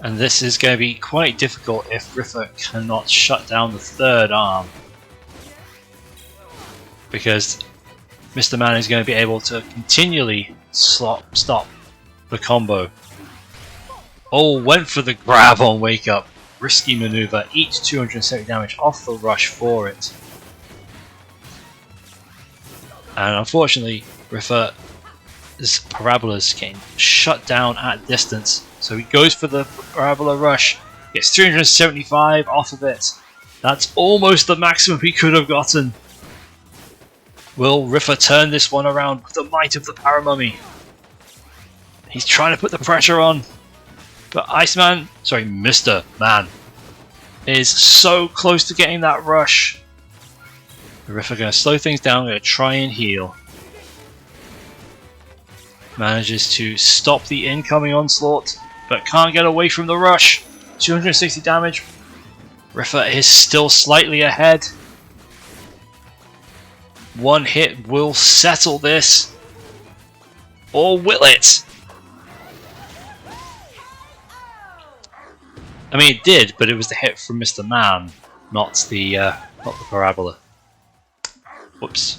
[SPEAKER 1] And this is going to be quite difficult if Riffa cannot shut down the third arm, because Mr. Man is going to be able to continually stop the combo. Oh, went for the grab on Wake Up. Risky maneuver, each 270 damage off the rush for it. And unfortunately, Riffa's Parabola's getting shut down at distance. So he goes for the Parabola rush, gets 375 off of it. That's almost the maximum he could have gotten. Will Riffa turn this one around with the might of the Paramummy? He's trying to put the pressure on. But Mr. Man is so close to getting that rush. The Riffa going to slow things down, going to try and heal. Manages to stop the incoming onslaught, but can't get away from the rush. 260 damage. Riffa is still slightly ahead. One hit will settle this. Or will it? I mean, it did, but it was the hit from Mr. Man, not the parabola. Whoops.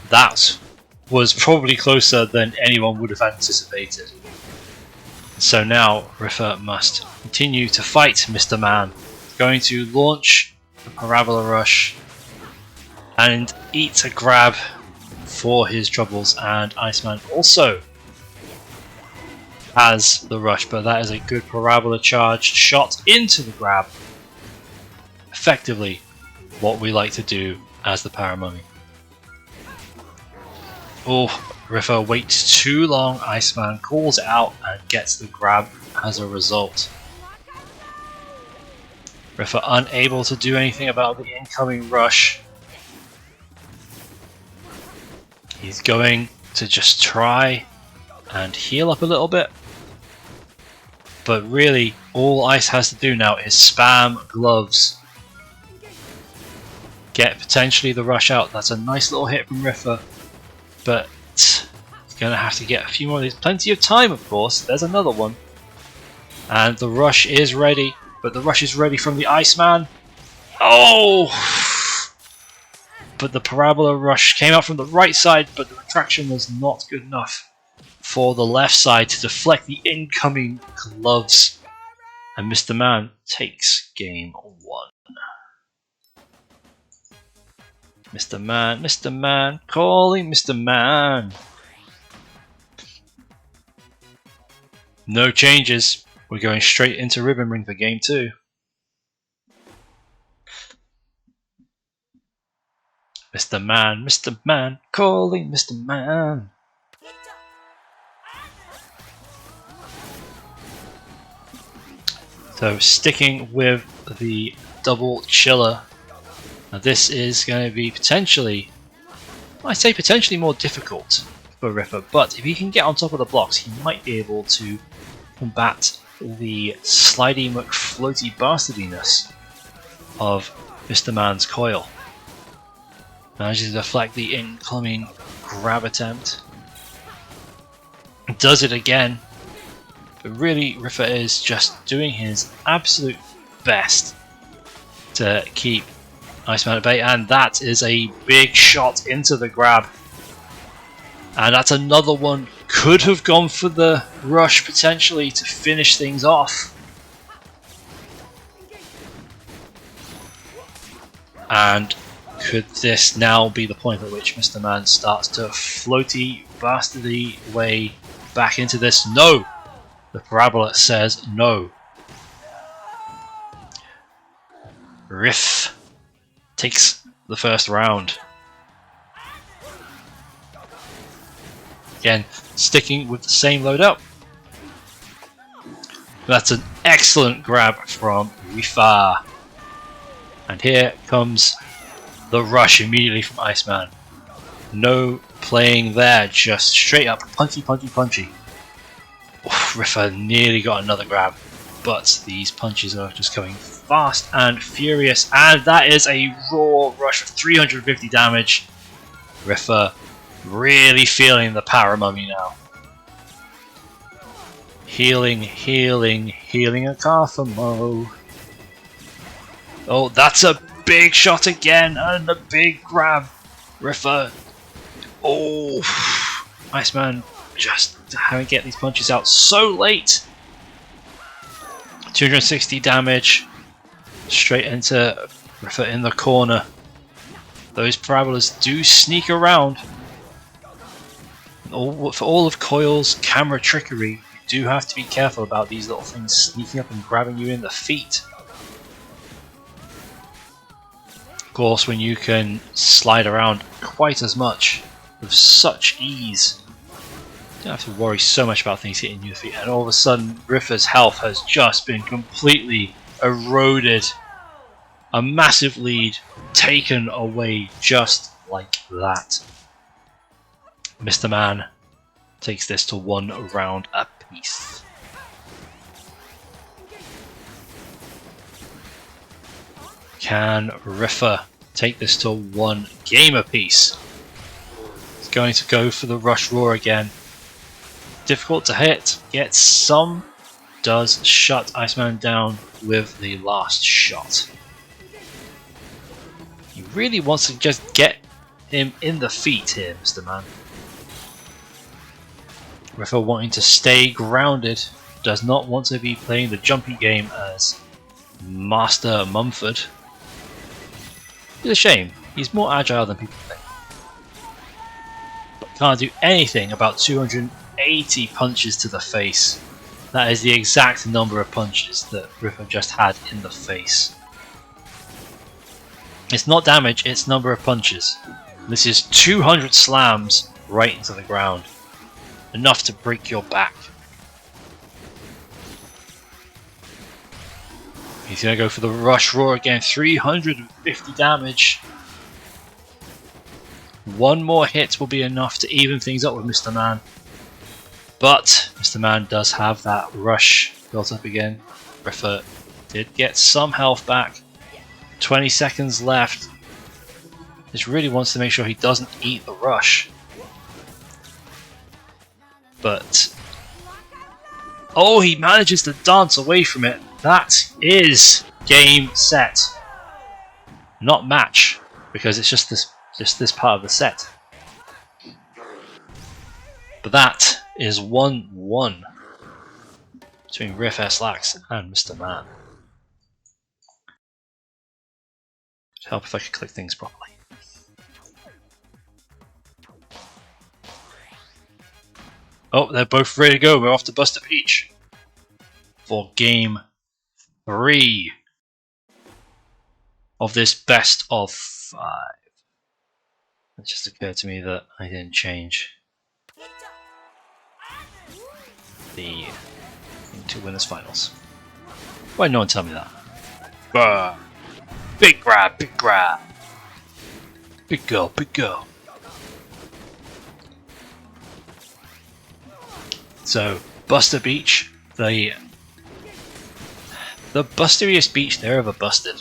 [SPEAKER 1] That was probably closer than anyone would have anticipated. So now Riffa must continue to fight Mr. Man. Going to launch the parabola rush and eat a grab for his troubles, and Iceman also has the rush, but that is a good parabola charged shot into the grab. Effectively what we like to do as the Paramummy. Oh, Riffa waits too long, Iceman calls it out and gets the grab as a result. Riffa unable to do anything about the incoming rush. He's going to just try and heal up a little bit. But really, all Ice has to do now is spam gloves. Get potentially the rush out. That's a nice little hit from Riffa. But he's going to have to get a few more of these. Plenty of time, of course. There's another one. And the rush is ready. But the rush is ready from the Iceman. Oh! But the parabola rush came out from the right side, but the retraction was not good enough for the left side to deflect the incoming gloves. And Mr. Man takes game 1. Mr. Man, calling Mr. Man. No changes. We're going straight into Ribbon Ring for game 2. Mr. Man, calling Mr. Man. So sticking with the double chiller. Now this is going to be potentially, I say potentially more difficult for Riffa, but if he can get on top of the blocks, he might be able to combat the slidey McFloaty bastardiness of Mr. Man's coil. Manages to deflect the incoming grab attempt. Does it again. But really, Riffa is just doing his absolute best to keep Iceman at bay. And that is a big shot into the grab. And that's another one. Could have gone for the rush potentially to finish things off. And could this now be the point at which Mr. Man starts to floaty, bastardy way back into this? No! The parabola says no. Riff takes the first round. Again, sticking with the same loadout. That's an excellent grab from Riffa. And here comes the rush immediately from Iceman. No playing there, just straight up punchy, punchy, punchy. Oof, Riffa nearly got another grab, but these punches are just coming fast and furious, and that is a raw rush of 350 damage. Riffa really feeling the Paramummy now. Healing, healing, healing a Carthamo. Oh, that's a big shot again, and a big grab. Riffa. Oh, Iceman just having to get these punches out so late. 260 damage. Straight into Riffa in the corner. Those parabolas do sneak around. For all of Coil's camera trickery, you do have to be careful about these little things sneaking up and grabbing you in the feet. Of course, when you can slide around quite as much with such ease, you don't have to worry so much about things hitting your feet. And all of a sudden, Riffa's health has just been completely eroded. A massive lead taken away just like that. Mr. Man takes this to 1 round apiece. Can Riffa take this to 1 game apiece? He's going to go for the rush roar again. Difficult to hit, gets some, does shut Iceman down with the last shot. He really wants to just get him in the feet here, Mr. Man. Riffa wanting to stay grounded, does not want to be playing the jumpy game as Master Mumford. It's a shame, he's more agile than people think. But can't do anything about 280 punches to the face. That is the exact number of punches that Riffa just had in the face. It's not damage, it's number of punches. This is 200 slams right into the ground. Enough to break your back. He's going to go for the rush roar again, 350 damage. 1 more hit will be enough to even things up with Mr. Man. But Mr. Man does have that rush built up again. Riffa did get some health back. 20 seconds left. Just really wants to make sure he doesn't eat the rush. But oh, he manages to dance away from it. That is game set. Not match, because it's just this part of the set. But that is 1-1 between Riff S-Lax and Mr. Man. It'd help if I could click things properly. Oh, they're both ready to go. We're off to Buster Peach for game 3 of this best of 5. It just occurred to me that I didn't change the thing to winners finals. Why didn't no one tell me that? Bah. Big grab, big grab. Big go, big go. So, Buster Beach, the busteriest beach there ever busted.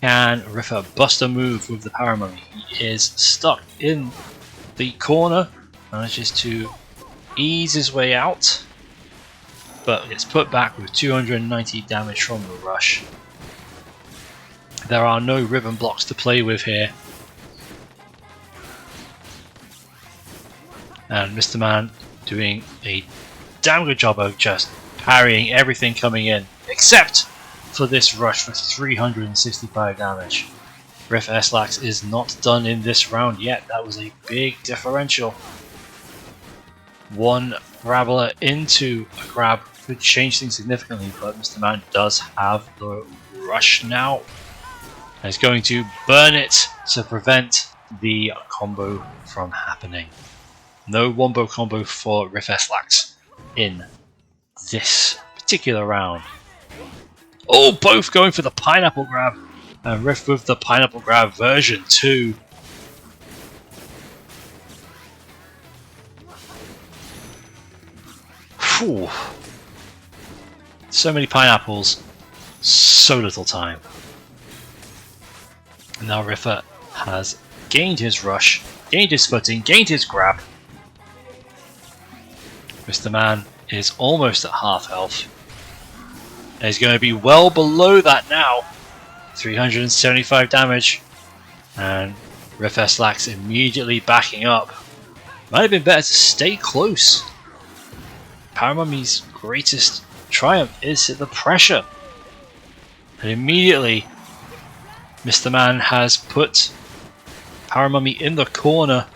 [SPEAKER 1] Can Riffa bust a move with the Power Mummy? He is stuck in the corner, manages to ease his way out, but gets put back with 290 damage from the rush. There are no ribbon blocks to play with here. And Mr. Man doing a damn good job of just parrying everything coming in, except for this rush for 365 damage. Riff S-Lax is not done in this round yet. That was a big differential. 1 Parabola into a grab could change things significantly, but Mr. Man does have the rush now. And he's going to burn it to prevent the combo from happening. No wombo combo for Riff S-Lax in this particular round. Oh, both going for the pineapple grab, and Riff with the pineapple grab version 2. Whew. So many pineapples, so little time. And now Riffa has gained his rush, gained his footing, gained his grab. Mr. Man is almost at half health. And he's going to be well below that now. 375 damage. And Riff S-Lax immediately backing up. Might have been better to stay close. Power Mummy's greatest triumph is the pressure. And immediately Mr. Man has put Power Mummy in the corner.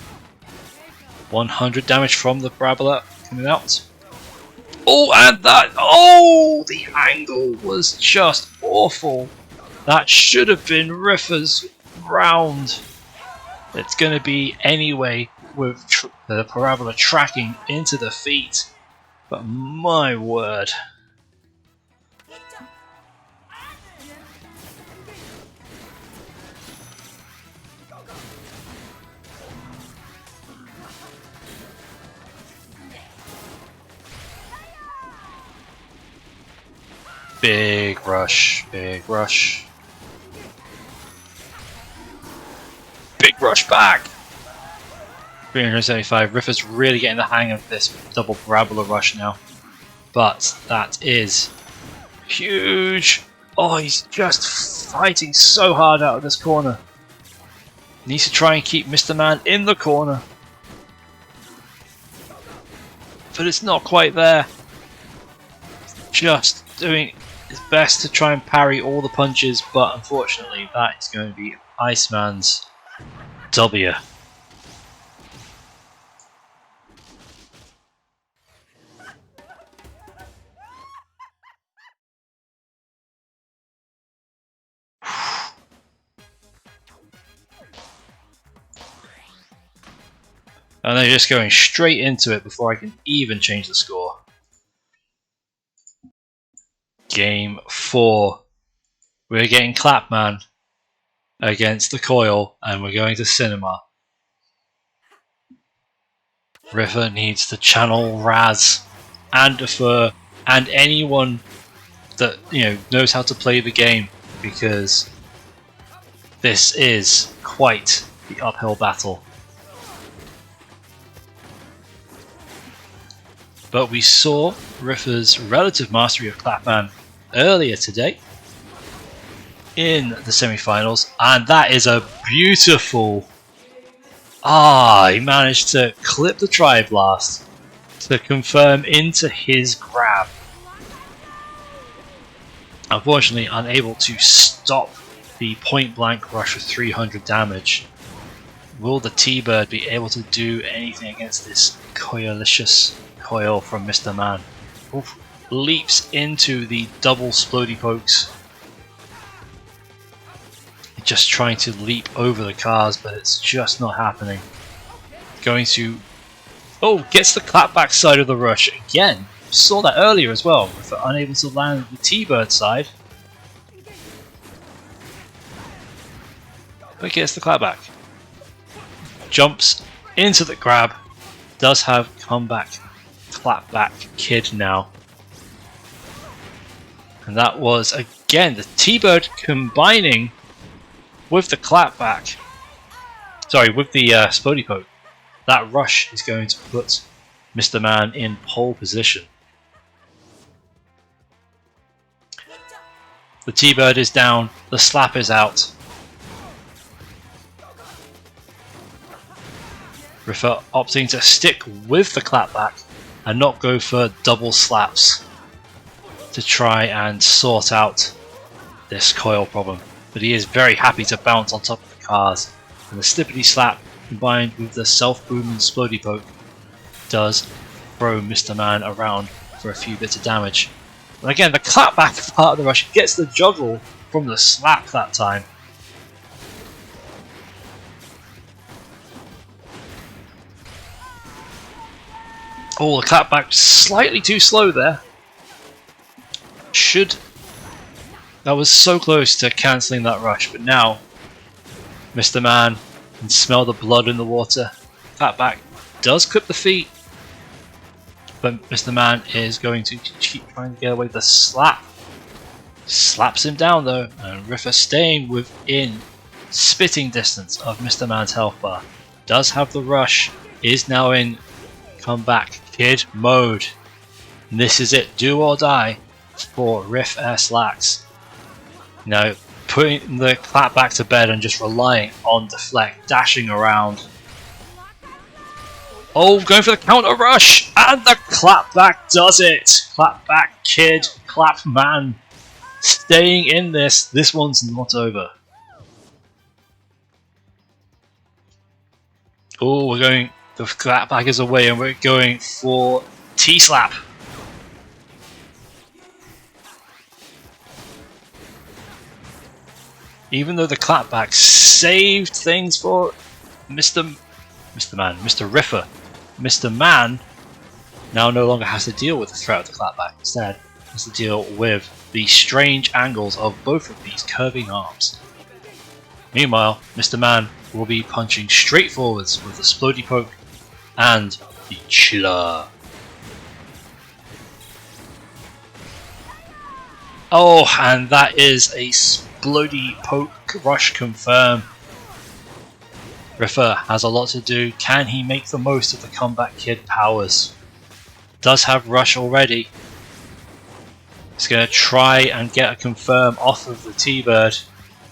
[SPEAKER 1] 100 damage from the Parabola coming out. Oh, and that, oh, the angle was just awful. That should have been Riffa's round. It's going to be anyway with the Parabola tracking into the feet. But my word. Big rush, big rush. Big rush back! 375. Riffer's really getting the hang of this double parabola rush now. But that is huge! Oh, he's just fighting so hard out of this corner. Needs to try and keep Mr. Man in the corner. But it's not quite there. Just doing his best to try and parry all the punches, but unfortunately that is going to be Iceman's W. And they're just going straight into it before I can even change the score. Game 4. We're getting Clapman against the Coil, and we're going to Cinema. Riffer needs to channel Raz and Defer and anyone that knows how to play the game, because this is quite the uphill battle. But we saw Riffer's relative mastery of Clapman earlier today in the semi-finals, and that is a beautiful... he managed to clip the Tri-Blast to confirm into his grab. Unfortunately unable to stop the point-blank rush of 300 damage. Will the T-Bird be able to do anything against this coilicious coil from Mr. Man? Oof. Leaps into the double Splody Pokes. Just trying to leap over the cars, but it's just not happening. Going to... gets the clapback side of the rush again. Saw that earlier as well, with unable to land the T-Bird side. But gets the clapback. Jumps into the grab. Does have comeback clapback kid now. And that was again the T-Bird combining with the clapback. Sorry, with the Splody Poke. That rush is going to put Mr. Man in pole position. The T-Bird is down, the slap is out. Riffer opting to stick with the clapback and not go for double slaps to try and sort out this coil problem. But he is very happy to bounce on top of the cars, and the Slippity Slap combined with the self-booming Splody Poke does throw Mr. Man around for a few bits of damage. And again, the clapback part of the rush gets the juggle from the slap that time. Oh, the clapback slightly too slow there. That was so close to cancelling that rush, but now Mr. Man can smell the blood in the water. Clapback does clip the feet, but Mr. Man is going to keep trying to get away with the slap. Slaps him down though, and Riffer staying within spitting distance of Mr. Man's health bar. Does have the rush, is now in comeback kid mode. And this is it, do or die for Riff S Lax. Now, putting the clapback to bed and just relying on deflect, dashing around. Oh, going for the counter rush, and the clapback does it. Clapback kid, clap man, staying in this. This one's not over. Oh, we're going. The clapback is away, and we're going for T-slap. Even though the clapback saved things for Mr. Riffer. Mr. Man now no longer has to deal with the threat of the clapback. Instead, has to deal with the strange angles of both of these curving arms. Meanwhile, Mr. Man will be punching straight forwards with the Splody Poke and the Chiller. Oh, and that is a bloody poke rush confirm. Riffer has a lot to do. Can he make the most of the Combat Kid powers? Does have rush already. He's going to try and get a confirm off of the T-Bird.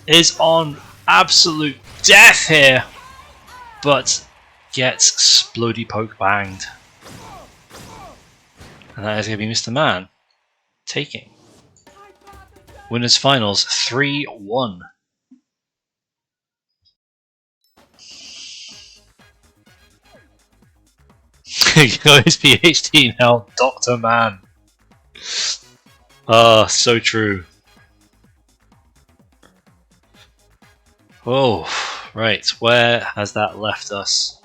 [SPEAKER 1] Is on absolute death here, but gets Splody Poke banged. And that is going to be Mr. Man taking Winners Finals 3-1. His PhD now, Dr. Man. Ah, so true. Oh, right, where has that left us?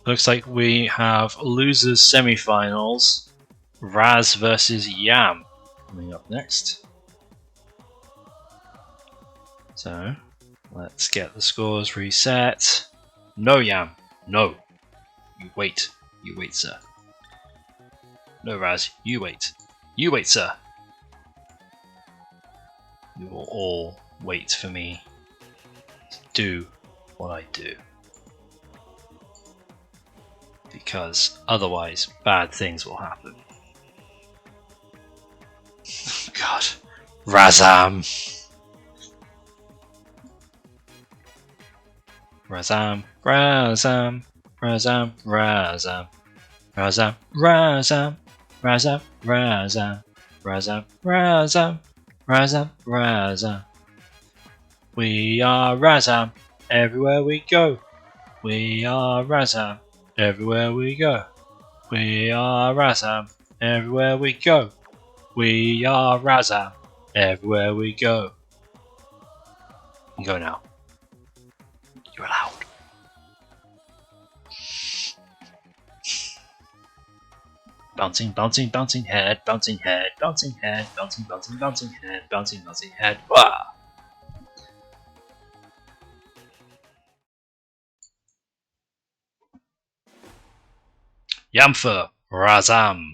[SPEAKER 1] Looks like we have losers semi-finals, Raz versus Yam coming up next. So, let's get the scores reset. No, Yam, no. You wait, sir. No, Raz, you wait, sir. You will all wait for me to do what I do. Because otherwise, bad things will happen. God. Razam! Razam, Razam, Razam, Razam, Razam, Razam, Razam, Razam, Razam, Razam, Razam, Razam. We are Razam, everywhere we go. We are Razam, everywhere we go. We are Razam, everywhere we go. We are Razam, everywhere we go. You can go now. You're allowed. Bouncing, bouncing, bouncing head, bouncing head, bouncing head, bouncing, bouncing, bouncing head, bouncing, bouncing head. Wah! Yamfer, Razam.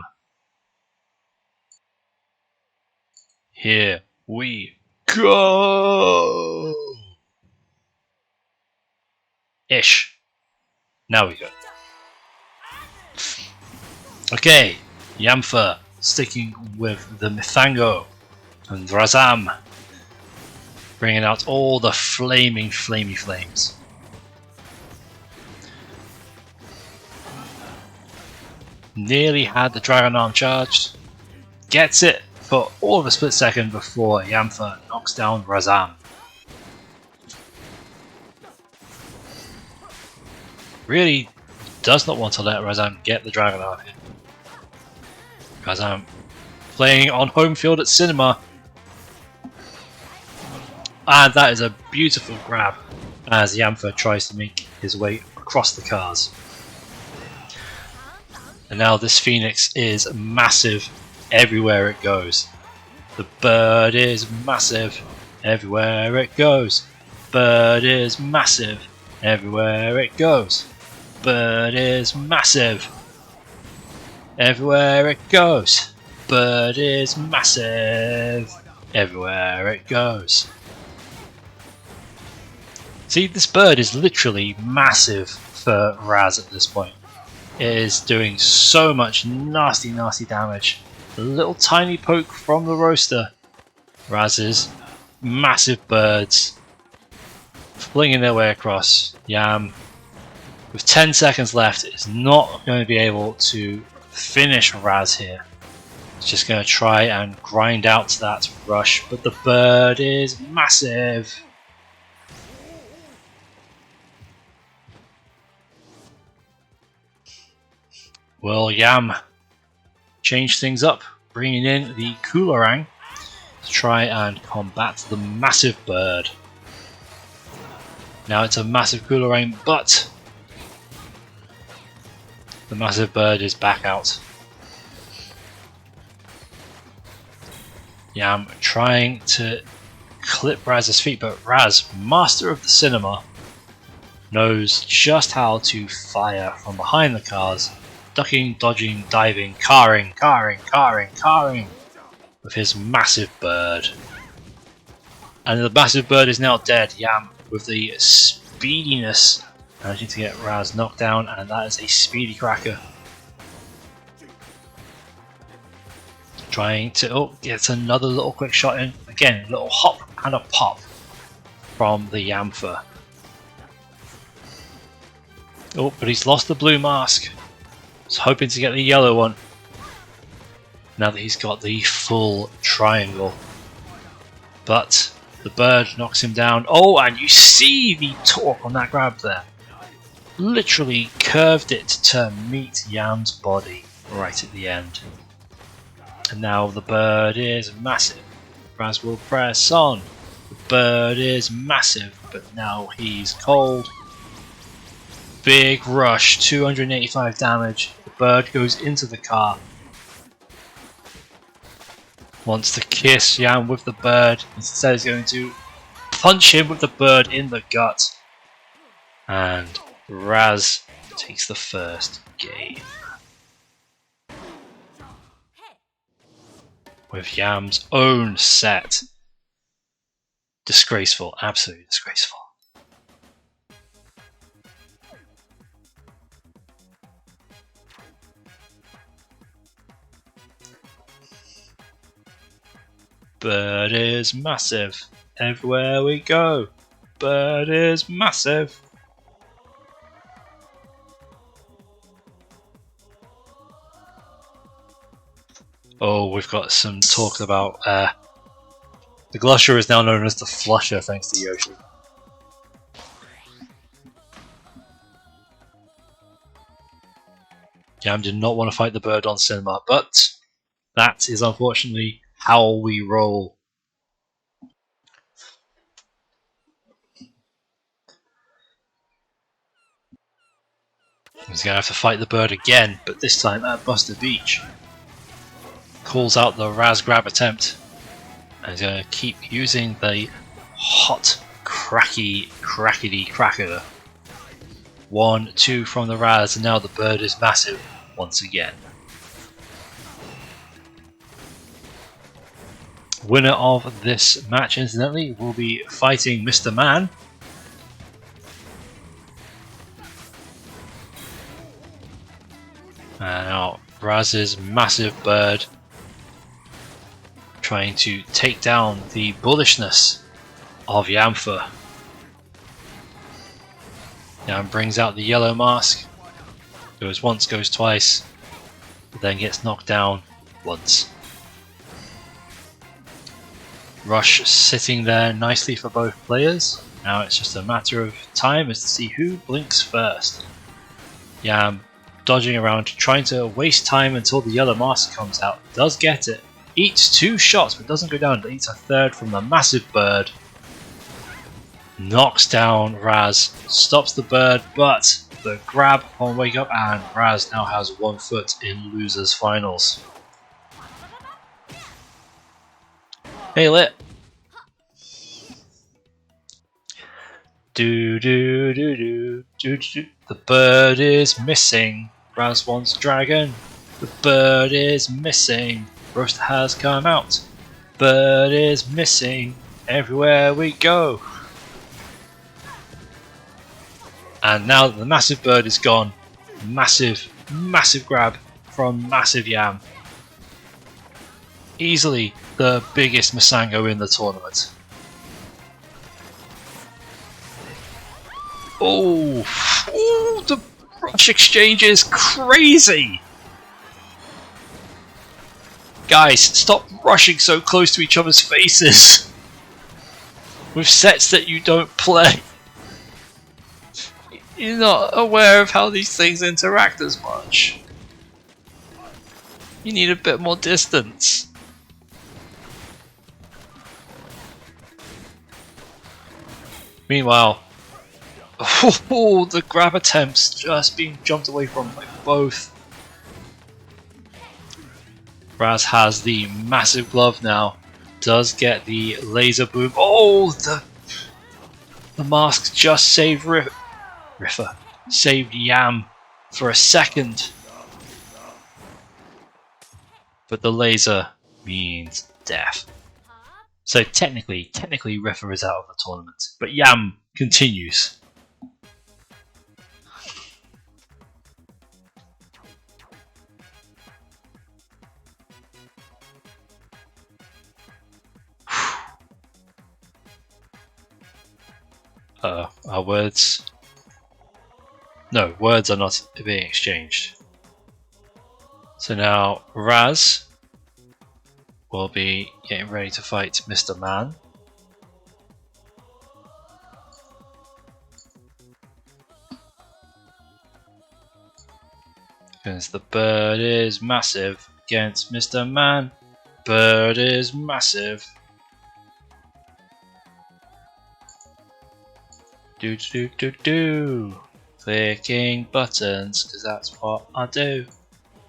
[SPEAKER 1] Here we go. Ish. Now we go. Okay, Yamfer sticking with the Mithango and Razam bringing out all the flaming flames. Nearly had the Dragon Arm charged. Gets it for all of a split second before Yamfer knocks down Razam. Really does not want to let Razam get the Dragon Arm in. Razam playing on home field at Cinema. And that is a beautiful grab as Yamfer tries to make his way across the cars. And now this Phoenix is massive everywhere it goes. The bird is massive everywhere it goes. Bird is massive everywhere it goes. Bird is massive everywhere it goes. Bird is massive everywhere it goes. See, this bird is literally massive for Raz at this point. It is doing so much nasty damage. A little tiny poke from the roaster. Raz's massive birds flinging their way across. Yam, with 10 seconds left, is not going to be able to finish Raz here. It's just going to try and grind out that rush, but the bird is massive. Well, Yam change things up, bringing in the Coolerang to try and combat the massive bird. Now it's a massive Coolerang, but the massive bird is back out. Yam trying to clip Raz's feet, but Raz, master of the cinema, knows just how to fire from behind the cars ducking, dodging, diving, carring with his massive bird. And the massive bird is now dead. Yam with the speediness managing to get Raz knocked down, and that is a speedy cracker. Trying to gets another little quick shot in. Again, a little hop and a pop from the Yamfer. Oh, but he's lost the blue mask. He's hoping to get the yellow one. Now that he's got the full triangle. But the bird knocks him down. Oh, and you see the torque on that grab there. Literally curved it to meet Yam's body right at the end. And now the bird is massive. Raz will press on. The bird is massive, but now he's cold. Big rush, 285 damage. The bird goes into the car. Wants to kiss Yam with the bird. Instead he's going to punch him with the bird in the gut. And Raz takes the first game. With Yam's own set. Disgraceful, absolutely disgraceful. Bird is massive. Everywhere we go. Bird is massive. Oh, we've got some talk about the Glusher is now known as the Flusher thanks to Yoshi. Yam did not want to fight the bird on cinema, but that is unfortunately how we roll. He's going to have to fight the bird again, but this time at Buster Beach. Calls out the Raz grab attempt. And he's going to keep using the hot, crackety cracker. 1, 2 from the Raz, and now the bird is massive once again. Winner of this match, incidentally, will be fighting Mr. Man. And now Raz's massive bird trying to take down the bullishness of Yamfer. Yam brings out the yellow mask, goes once, goes twice, but then gets knocked down once. Rush sitting there nicely for both players. Now it's just a matter of time as to see who blinks first. Yam dodging around, trying to waste time until the yellow mask comes out. Does get it. Eats 2 shots but doesn't go down. Eats a third from the massive bird. Knocks down Raz. Stops the bird, but the grab on wake up, and Raz now has 1 foot in losers finals. Hey Lit. Do do do do do do. The bird is missing. Raz wants dragon. The bird is missing. Roast has come out. Bird is missing. Everywhere we go. And now that the massive bird is gone, massive grab from massive Yam. Easily the biggest Masango in the tournament. Oh, the rush exchange is crazy! Guys, stop rushing so close to each other's faces with sets that you don't play. You're not aware of how these things interact as much. You need a bit more distance. Meanwhile, the grab attempts just being jumped away from by both. Raz has the massive glove now. Does get the laser boom. Oh, the mask just saved Riffer. Saved Yam for a second. but the laser means death. So technically Riffa is out of the tournament, but Yam continues. Our words... No, words are not being exchanged. So now Raz will be getting ready to fight Mr. Man. Because the bird is massive against Mr. Man. Bird is massive. Do do do do. Clicking buttons, because that's what I do.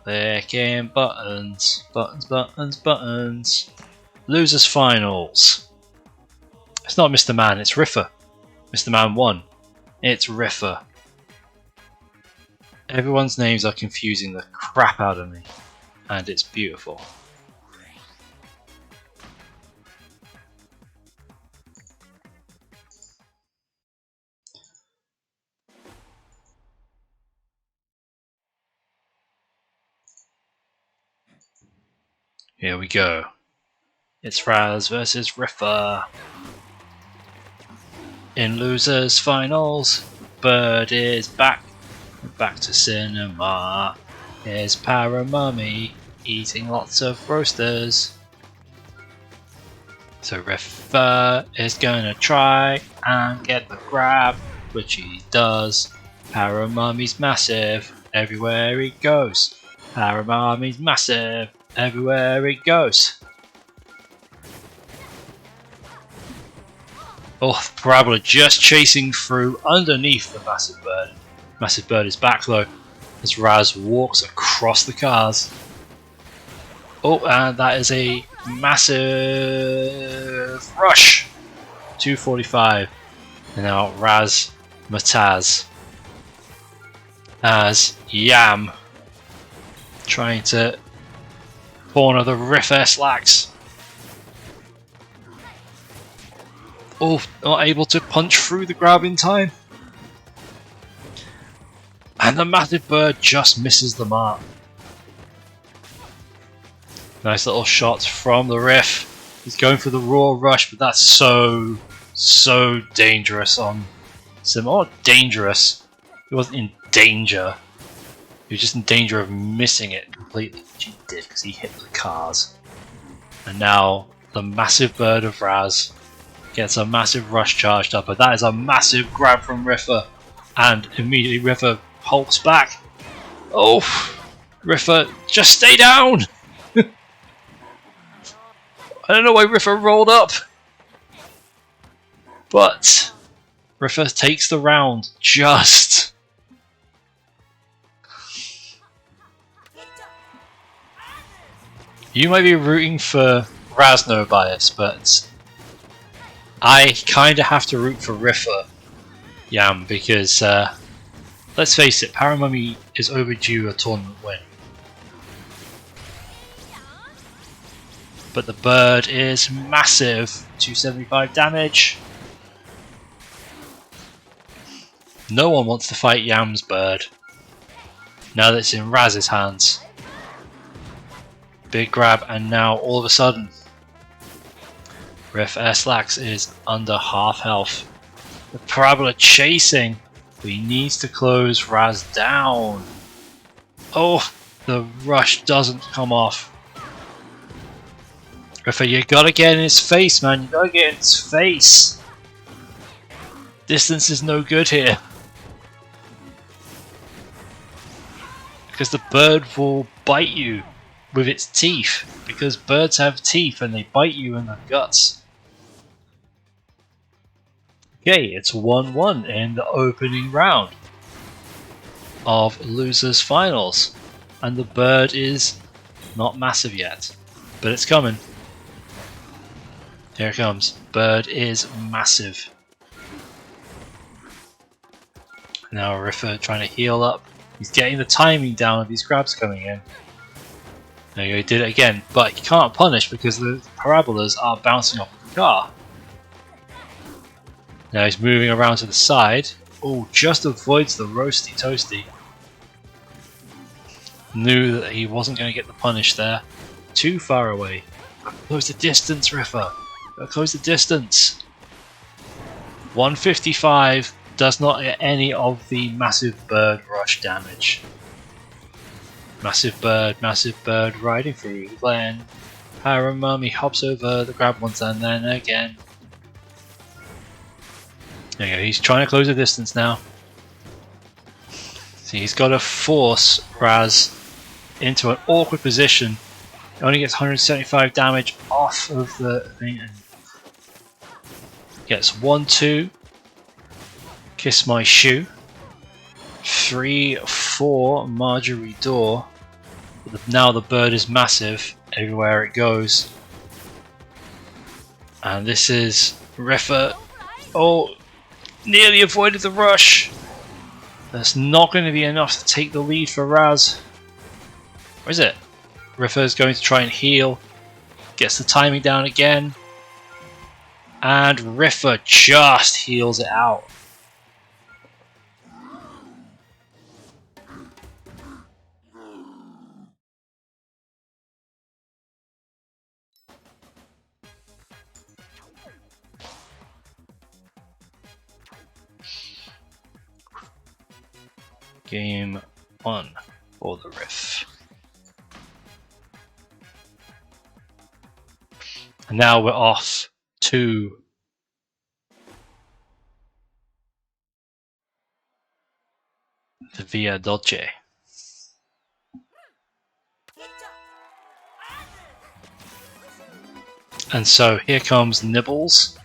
[SPEAKER 1] Clicking buttons, buttons, buttons, buttons. Losers finals. It's not Mr. Man, it's Riffa. Mr. Man won. It's Riffa. Everyone's names are confusing the crap out of me, and it's beautiful. Here we go. It's Raz versus Riffa. In losers finals, Bird is back. Back to cinema. Here's Paramummy eating lots of roasters. So Riffa is gonna try and get the grab, which he does. Paramummy's massive everywhere he goes. Paramummy's massive everywhere he goes. Oh, Parabola just chasing through underneath the Massive Bird. Massive Bird is back though, as Raz walks across the cars. Oh, and that is a massive rush. 245. And now Raz Mataz as Yam trying to corner the Riffa Slacks. Oh, not able to punch through the grab in time. And the Massive Bird just misses the mark. Nice little shot from the Riff. He's going for the raw rush, but that's so dangerous on Sim. Oh, dangerous. He wasn't in danger. He was just in danger of missing it completely, which he did because he hit the cars. And now the Massive Bird of Raz gets a massive rush charged up, but that is a massive grab from Riffa. And immediately Riffa hulks back. Oh, Riffa, just stay down! I don't know why Riffa rolled up. But Riffa takes the round just. You might be rooting for Raz, no bias, but I kinda have to root for Riffa, Yam, because let's face it, Paramummy is overdue a tournament win. But the bird is massive, 275 damage. No one wants to fight Yam's bird, now that it's in Raz's hands. Big grab, and now all of a sudden, Riff Slacks is under half health. The Parabola chasing, but he needs to close Raz down. Oh, the rush doesn't come off. Riffa, you gotta get in his face, man. You gotta get in his face. Distance is no good here. Because the bird will bite you with its teeth. Because birds have teeth and they bite you in the guts. Okay, it's 1-1 in the opening round of losers finals. And the bird is not massive yet, but it's coming. Here it comes. Bird is massive. Now Riffa trying to heal up. He's getting the timing down of these grabs coming in. There you go, he did it again, but he can't punish because the parabolas are bouncing off the car. Now he's moving around to the side. Oh, just avoids the roasty toasty. Knew that he wasn't going to get the punish there. Too far away. Close the distance, Riffer. Close the distance. 155 does not get any of the massive bird rush damage. Massive bird riding through the glen. Paramummy hops over the grab once and then again. There you go, he's trying to close the distance now. See, he's got to force Raz into an awkward position. He only gets 175 damage off of the thing and gets 1-2. Kiss my shoe. 3-4 Marjorie door. Now the bird is massive everywhere it goes. And this is Riffer. Oh, nearly avoided the rush. That's not going to be enough to take the lead for Raz. Or is it? Riffer is going to try and heal. Gets the timing down again. And Riffer just heals it out. Game 1 for the Riff. And now we're off to the Via Dolce. And so here comes Nibbles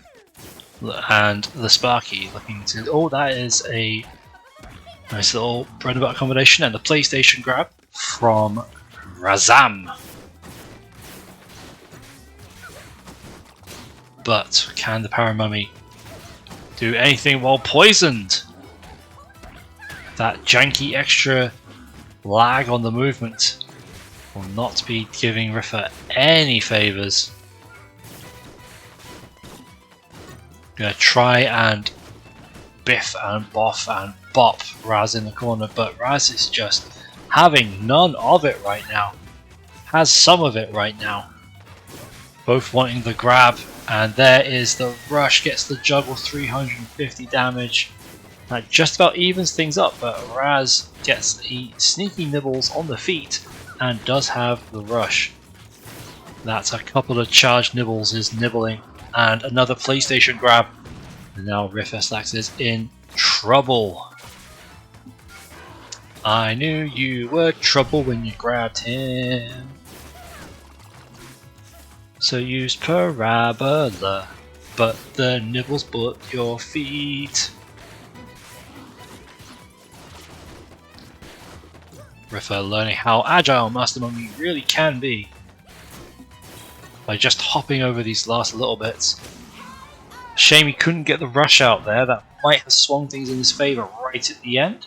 [SPEAKER 1] and the Sparky looking to... Oh, that is a nice little bread and butter combination, and the PlayStation grab from Razam. But can the Paramummy do anything while poisoned? That janky extra lag on the movement will not be giving Riffer any favours. Gonna try and biff and boff and bop Raz in the corner, but Raz is just having none of it right now. Has some of it right now. Both wanting the grab, and there is the rush, gets the juggle, 350 damage. That just about evens things up, but Raz gets a sneaky nibbles on the feet and does have the rush. That's a couple of charged nibbles is nibbling, and another PlayStation grab. And now Riffer is in trouble. I knew you were trouble when you grabbed him. So use parabola, but the nibbles put your feet. Riffer learning how agile Master Mummy really can be by just hopping over these last little bits. Shame he couldn't get the rush out there, that might have swung things in his favour right at the end.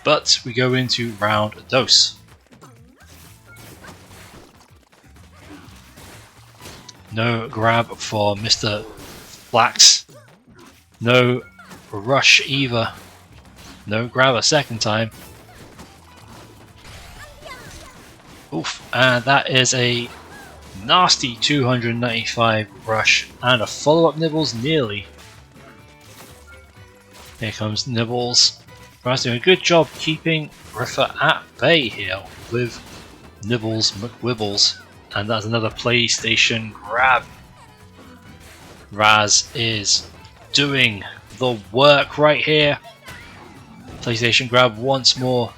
[SPEAKER 1] But we go into round dos. No grab for Mr. Flax. No rush either. No grab a second time. Oof, and that is a nasty 295 rush and a follow-up Nibbles nearly. Here comes Nibbles. Raz doing a good job keeping Riffer at bay here with Nibbles McWibbles. And that's another PlayStation grab. Raz is doing the work right here. PlayStation grab once more.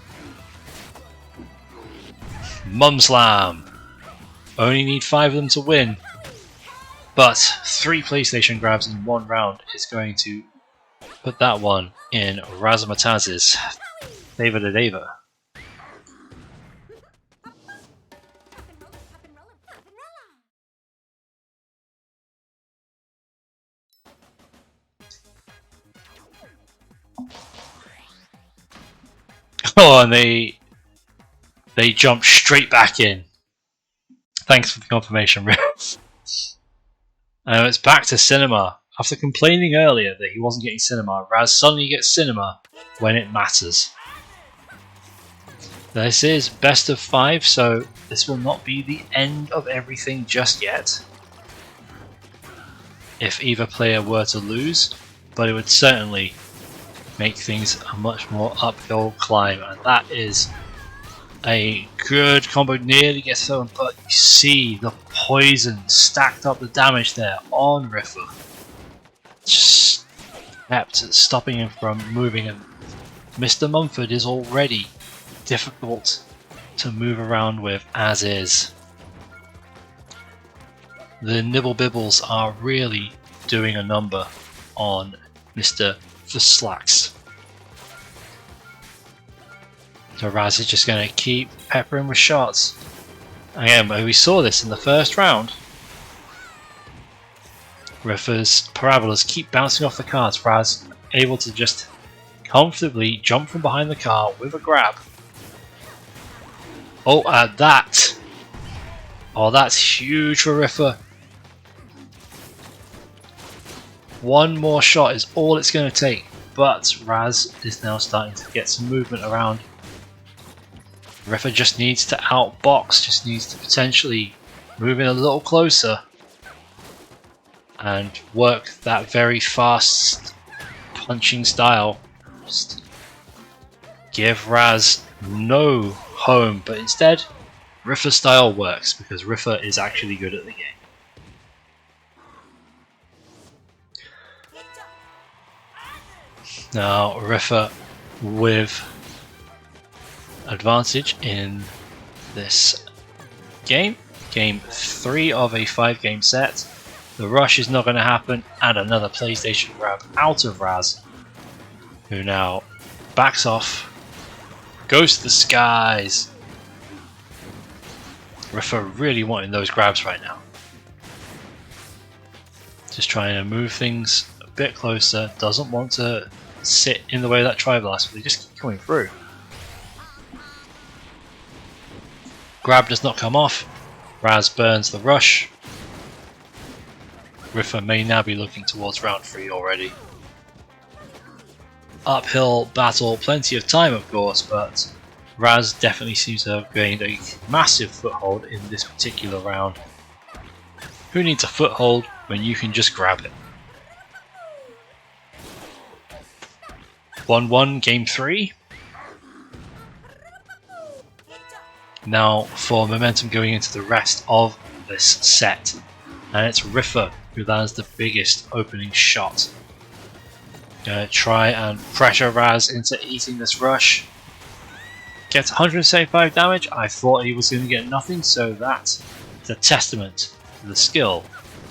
[SPEAKER 1] Mum Slam. Only need 5 of them to win. But 3 PlayStation grabs in one round is going to put that one in Razzmataz's favour to Dava. Oh, and they jump straight back in. Thanks for the confirmation, Riff. It's back to cinema. After complaining earlier that he wasn't getting cinema, Raz suddenly gets cinema when it matters. This is best of 5, so this will not be the end of everything just yet. If either player were to lose, but it would certainly make things a much more uphill climb, and that is a good combo. Nearly gets thrown, but you see the poison stacked up the damage there on Riffer. Just kept stopping him from moving, and Mr. Mumford is already difficult to move around with as is. The Nibble Bibbles are really doing a number on Mr. Slacks. So Raz is just going to keep peppering with shots. Again, we saw this in the first round. Riffer's parabolas keep bouncing off the cars. Raz able to just comfortably jump from behind the car with a grab. Oh, that! Oh, that's huge for Riffer. One more shot is all it's going to take, but Raz is now starting to get some movement around. Riffer just needs to outbox, just needs to potentially move in a little closer and work that very fast punching style. Just give Raz no home, but instead Riffer style works because Riffer is actually good at the game. Now Riffer with advantage in this game. Game 3 of a 5-game set. The rush is not going to happen, and another PlayStation grab out of Raz, who now backs off, goes to the skies. Riffer really wanting those grabs right now. Just trying to move things a bit closer, doesn't want to sit in the way of that tri-blast, but they just keep coming through. Grab does not come off. Raz burns the rush. Riffer may now be looking towards round 3 already. Uphill battle, plenty of time of course, but Raz definitely seems to have gained a massive foothold in this particular round. Who needs a foothold when you can just grab it? 1-1 game 3. Now for momentum going into the rest of this set, and it's Riffer who lands the biggest opening shot. Gonna try and pressure Raz into eating this rush. Gets 175 damage. I thought he was going to get nothing, so that is a testament to the skill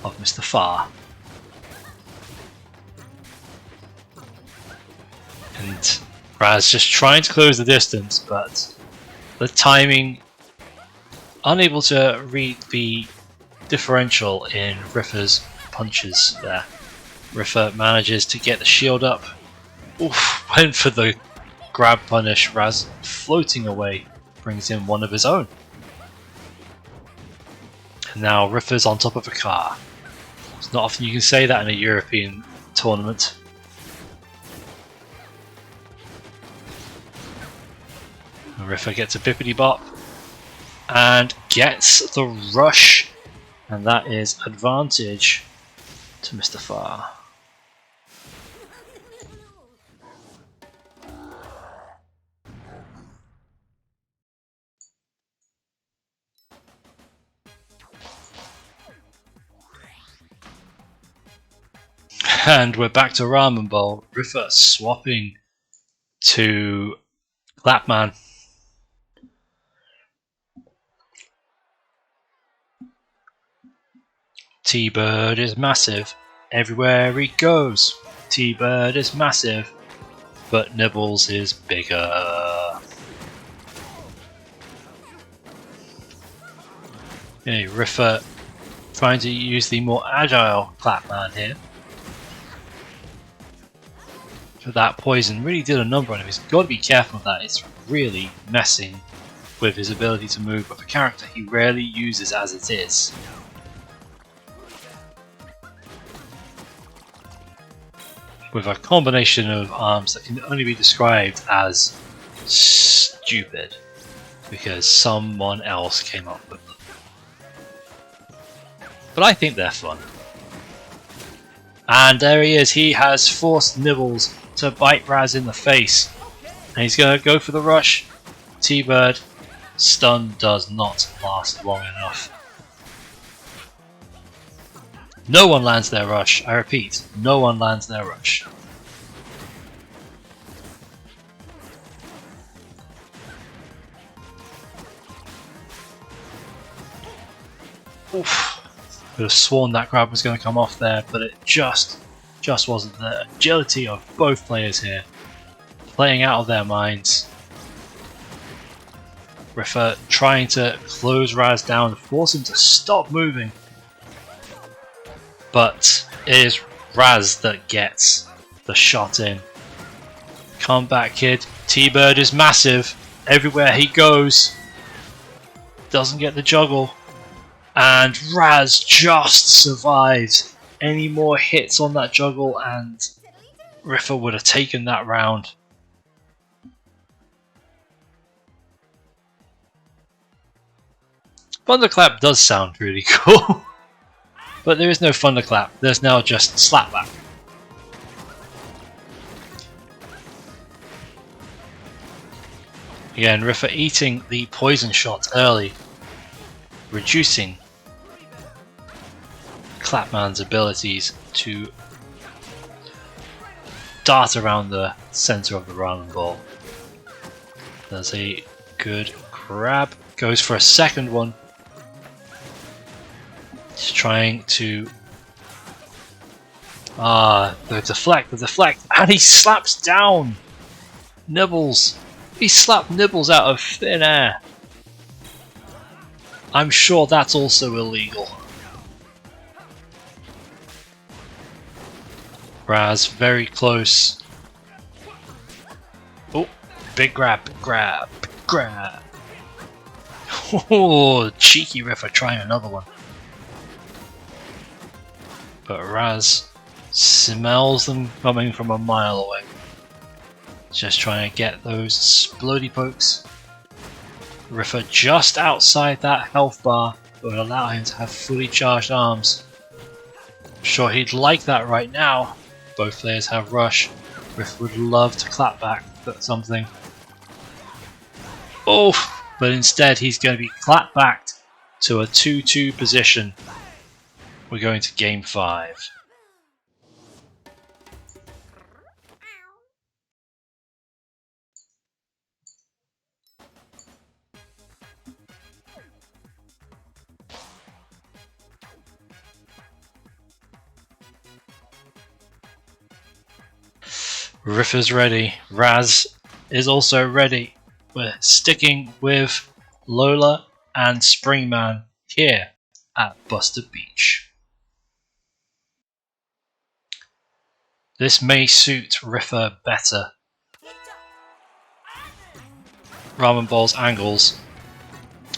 [SPEAKER 1] of Mr. Farr. And Raz just trying to close the distance, but the timing, unable to read the differential in Riffer's punches there. Riffer manages to get the shield up. Oof, went for the grab punish. Raz floating away brings in one of his own. And now Riffer's on top of a car. It's not often you can say that in a European tournament. Riffer gets a bippity bop and gets the rush, and that is advantage to Mr. Farr. And we're back to Ramen Bowl. Riffer swapping to Clapman. T-Bird is massive everywhere he goes. T-Bird is massive, but Nibbles is bigger. Okay, Riffer trying to use the more agile Clapman here. that poison really did a number on him. He's got to be careful of that. It's really messing with his ability to move with a character he rarely uses as it is. With a combination of arms that can only be described as stupid because someone else came up with them. But I think they're fun. And there he is, he has forced Nibbles to bite Raz in the face. And he's going to go for the rush. T-Bird, stun does not last long enough. No one lands their rush, I repeat, no one lands their rush. Oof. Could have sworn that grab was going to come off there, but it just wasn't. The agility of both players here, playing out of their minds. Riffa trying to close Raz down, force him to stop moving. But it is Raz that gets the shot in. Come back, kid. T-Bird is massive. Everywhere he goes. Doesn't get the juggle. And Raz just survives. Any more hits on that juggle and Riffa would have taken that round. Thunderclap does sound really cool. But there is no thunderclap, there's now just slapback. Again, Riffa eating the poison shot early, reducing Clapman's abilities to dart around the center of the ramen ball. There's a good grab, goes for a second one. He's trying to the deflect, and he slaps down Nibbles. He slapped Nibbles out of thin air. I'm sure that's also illegal. Raz very close. Oh, big grab, big grab, big grab. Oh, cheeky Riffa trying another one. But Raz smells them coming from a mile away. Just trying to get those splody pokes. Riffa just outside that health bar would allow him to have fully charged arms. I'm sure he'd like that right now. Both players have rush. Riffa would love to clap back at something. Oh, but instead he's going to be clapped back to a 2-2 position. We're going to game 5. Riffa's ready. Raz is also ready. We're sticking with Lola and Springman here at Buster Beach. This may suit Riffa better. Ramen Ball's angles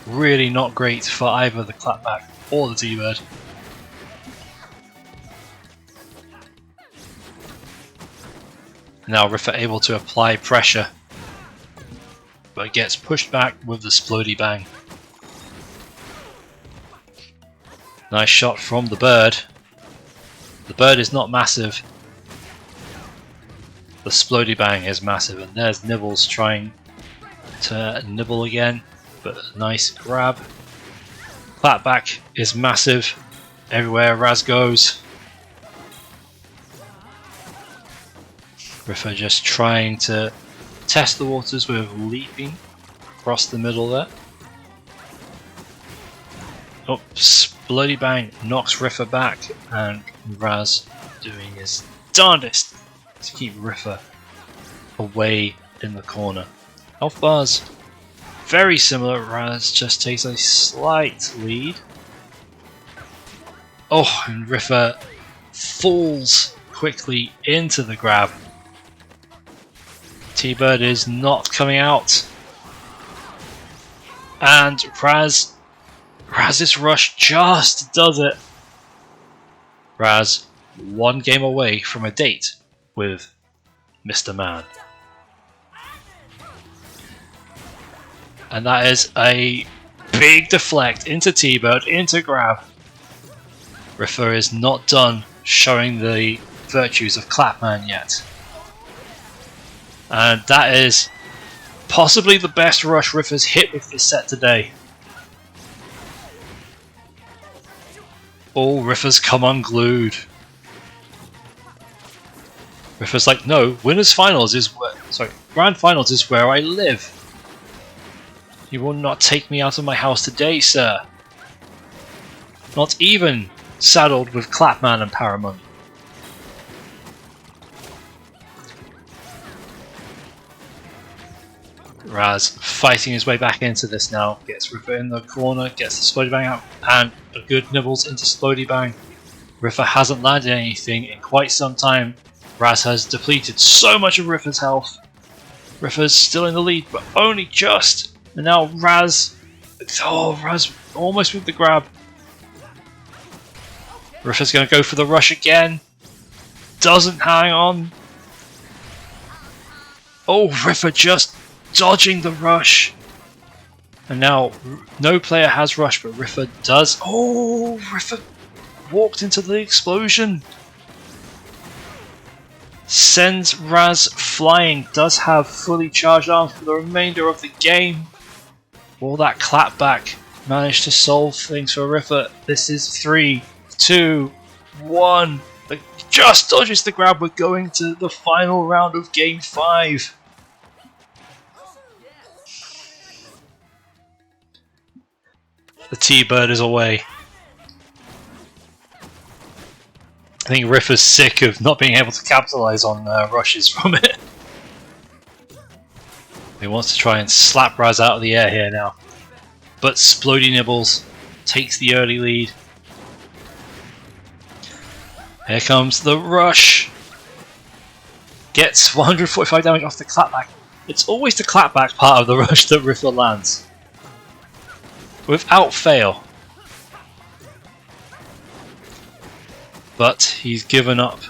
[SPEAKER 1] really not great for either the clapback or the T-Bird. Now Riffa able to apply pressure, but gets pushed back with the Splody Bang. Nice shot from the bird. The bird is not massive. The Splody Bang is massive, and there's Nibbles trying to nibble again, but nice grab. Clapback is massive everywhere Raz goes. Riffa just trying to test the waters with leaping across the middle there. Oh, Splody Bang knocks Riffa back, and Raz doing his darndest to keep Riffa away in the corner. Health bars very similar. Raz just takes a slight lead. Oh, and Riffa falls quickly into the grab. T-Bird is not coming out. And Raz's rush just does it. Raz, one game away from a date with Mr. Man. And that is a big deflect into T-Bird, into grab. Riffa is not done showing the virtues of Clapman yet. And that is possibly the best rush Riffa's hit with this set today. Oh, Riffa's come unglued. Riffa's like, no, winners finals is where, sorry, grand finals is where I live. You will not take me out of my house today, sir. Not even saddled with Clapman and Paramount. Raz fighting his way back into this now. Gets Riffa in the corner, gets the Splody Bang out, and a good nibbles into Splody Bang. Riffa hasn't landed anything in quite some time. Raz has depleted so much of Riffa's health. Riffa's still in the lead, but only just. And now Raz... oh, Raz almost with the grab. Riffa's going to go for the rush again. Doesn't hang on. Oh, Riffa just dodging the rush. And now no player has rush, but Riffa does. Oh, Riffa walked into the explosion. Sends Raz flying. Does have fully charged arms for the remainder of the game. Will that clapback manage to solve things for Riffa? This is 3, 2, 1. Just dodges the grab. We're going to the final round of Game 5. The T-Bird is away. I think Riffa's sick of not being able to capitalize on rushes from it. He wants to try and slap Raz out of the air here now. But Splody Nibbles takes the early lead. Here comes the rush. Gets 145 damage off the clapback. It's always the clapback part of the rush that Riffa lands. Without fail. But he's given up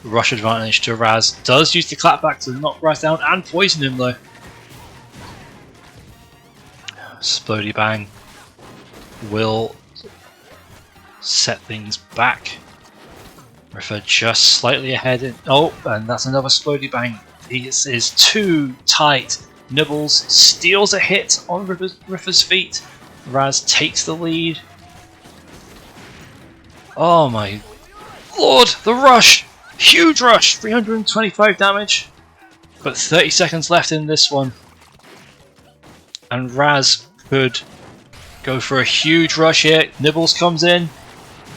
[SPEAKER 1] rush advantage to Raz. Does use the clapback to knock Raz down and poison him though. Splody Bang will set things back. Riffa just slightly ahead. Oh, and that's another Splody Bang. He is too tight. Nibbles steals a hit on Riffa's feet. Raz takes the lead. Oh my lord, the rush! Huge rush! 325 damage. But 30 seconds left in this one. And Raz could go for a huge rush here. Nibbles comes in.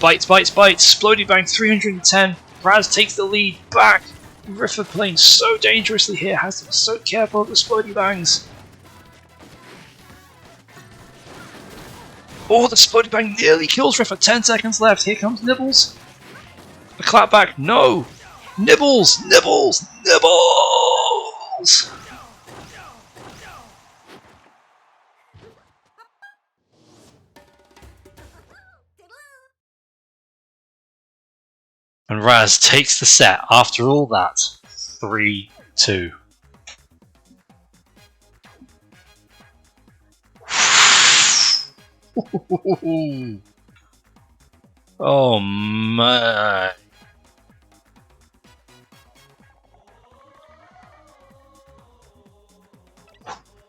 [SPEAKER 1] Bites, bites, bites. Splody Bang 310. Raz takes the lead back. Riffa playing so dangerously here. Has to be so careful of the Splody Bangs. Oh, the Splody Bang nearly kills Riffa. 10 seconds left. Here comes Nibbles. A clapback. No! Nibbles! Nibbles! Nibbles! And Raz takes the set after all that. 3-2. Oh my.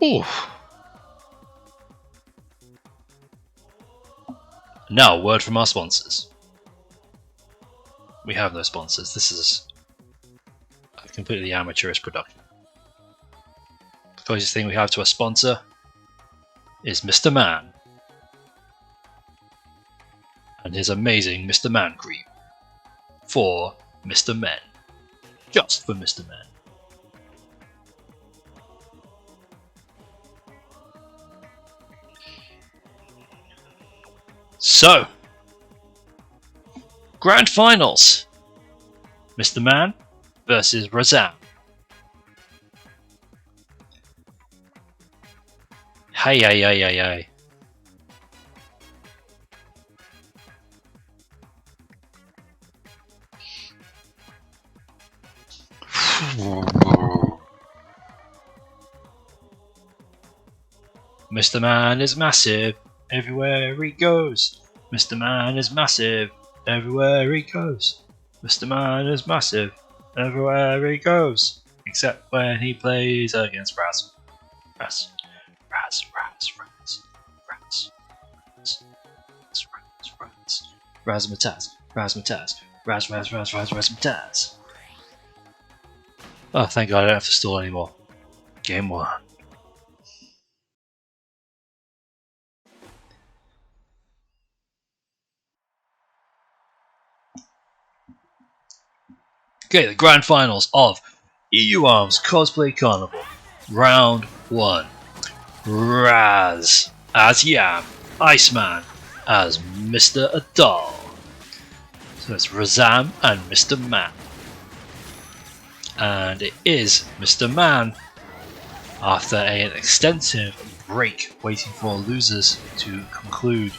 [SPEAKER 1] Ooh. Now, a word from our sponsors. We have no sponsors. This is a completely amateurish production. The closest thing we have to a sponsor is Mr. Man and his amazing Mr. Man cream for Mr. Men. Just for Mr. Men. So, Grand Finals. Mr. Man versus Razam. Hey, hey, hey, hey, hey. Mr. Man is massive everywhere he goes. Mr. Man is massive everywhere he goes. Mr. Man is massive everywhere he goes. Except when he plays against Raz. Raz. Raz. Raz. Raz. Raz. Raz. Raz. Raz. Razzmatazz. Razzmatazz. Raz. Raz. Raz. Raz. Razzmatazz. Oh, thank God I don't have to stall anymore. Game 1. Okay, the grand finals of EU ARMS Cosplay Carnival. Round 1. Raz as Yam, Iceman as Mr. Adal. So it's Razam and Mr. Man. And it is Mr. Man after an extensive break waiting for losers to conclude.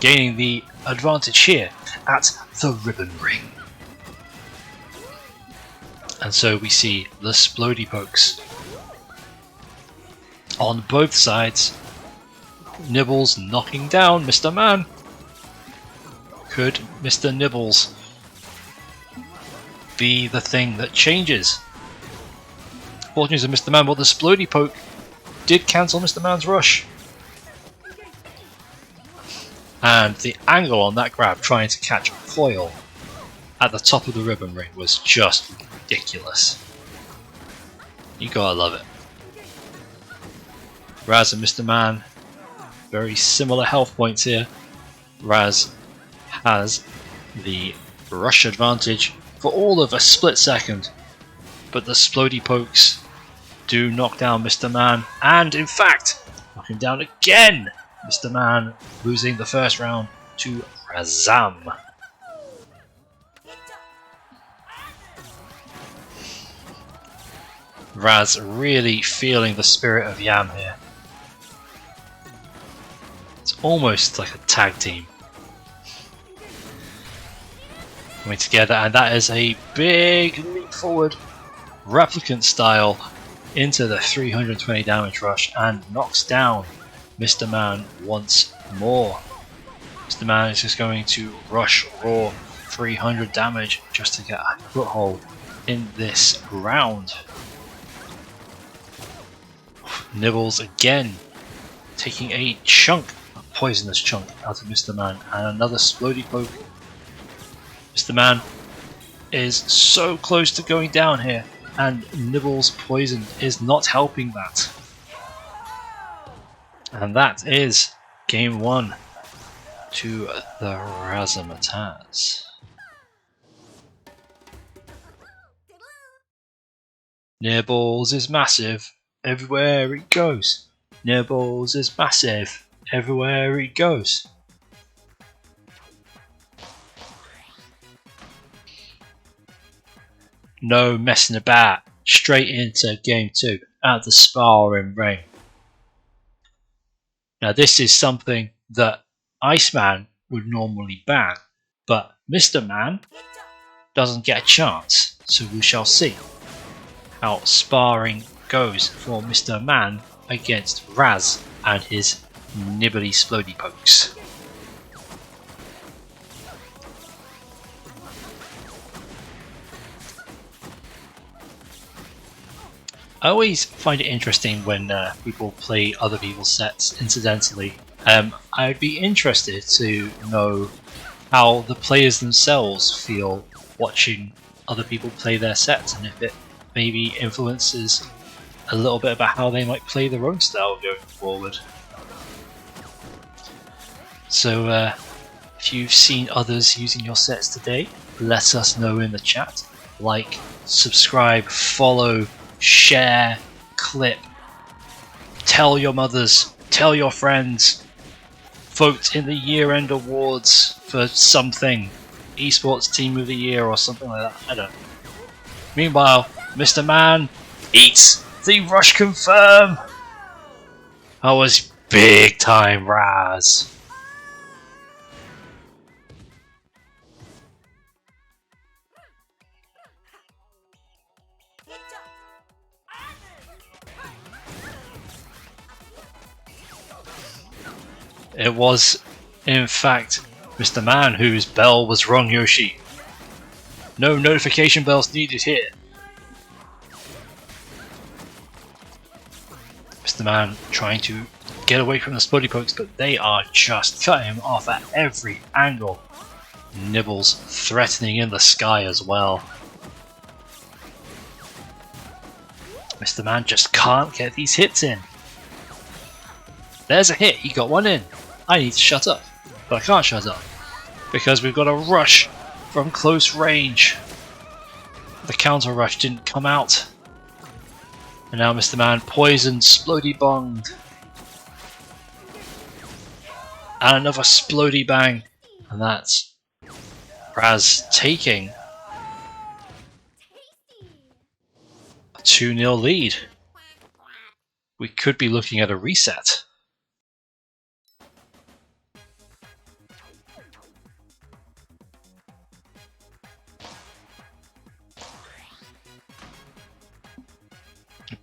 [SPEAKER 1] Gaining the advantage here at the ribbon ring. And so we see the Splody Pokes on both sides. Nibbles knocking down Mr. Man. Could Mr. Nibbles be the thing that changes? Fortunes of Mr. Man, but the Splody Poke did cancel Mr. Man's rush. And the angle on that grab trying to catch foil at the top of the ribbon ring was just ridiculous. You gotta love it. Raz and Mr. Man, very similar health points here. Raz has the rush advantage for all of a split second, but the Splody Pokes do knock down Mr. Man, and in fact, knock him down again! Mr. Man losing the first round to Razam. Raz really feeling the spirit of Yam here. It's almost like a tag team coming together, and that is a big leap forward, replicant style, into the 320 damage rush and knocks down Mr. Man once more. Mr. Man is just going to rush raw 300 damage just to get a foothold in this round. Nibbles again taking a chunk, a poisonous chunk, out of Mr. Man, and another Splody Poke. Mr. Man is so close to going down here, and Nibbles' poison is not helping that. And that is game 1 to the Razzmatazz. Nibbles is massive everywhere he goes. Nibbles is massive everywhere he goes. No messing about. Straight into game 2 at the sparring ring. Now this is something that Iceman would normally ban, but Mr. Man doesn't get a chance, so we shall see how sparring goes for Mr. Man against Raz and his nibbly Splody Pokes. I always find it interesting when people play other people's sets incidentally. I'd be interested to know how the players themselves feel watching other people play their sets, and if it maybe influences a little bit about how they might play their own style going forward. So if you've seen others using your sets today, let us know in the chat. Like, subscribe, follow, share, clip, tell your mothers, tell your friends, vote in the year-end awards for something, esports team of the year or something like that, I don't know. Meanwhile, Mr. Man eats the rush confirm. That was big time, Raz. It was, in fact, Mr. Man whose bell was rung, Yoshi. No notification bells needed here. Mr. Man trying to get away from the Spuddy Pokes, but they are just cutting him off at every angle. Nibbles threatening in the sky as well. Mr. Man just can't get these hits in. There's a hit, he got one in. I need to shut up, but I can't shut up because we've got a rush from close range. The counter rush didn't come out. And now Mr. Man poisoned, Splody bonged. And another Splody bang. And that's Raz taking a 2-0 lead. We could be looking at a reset.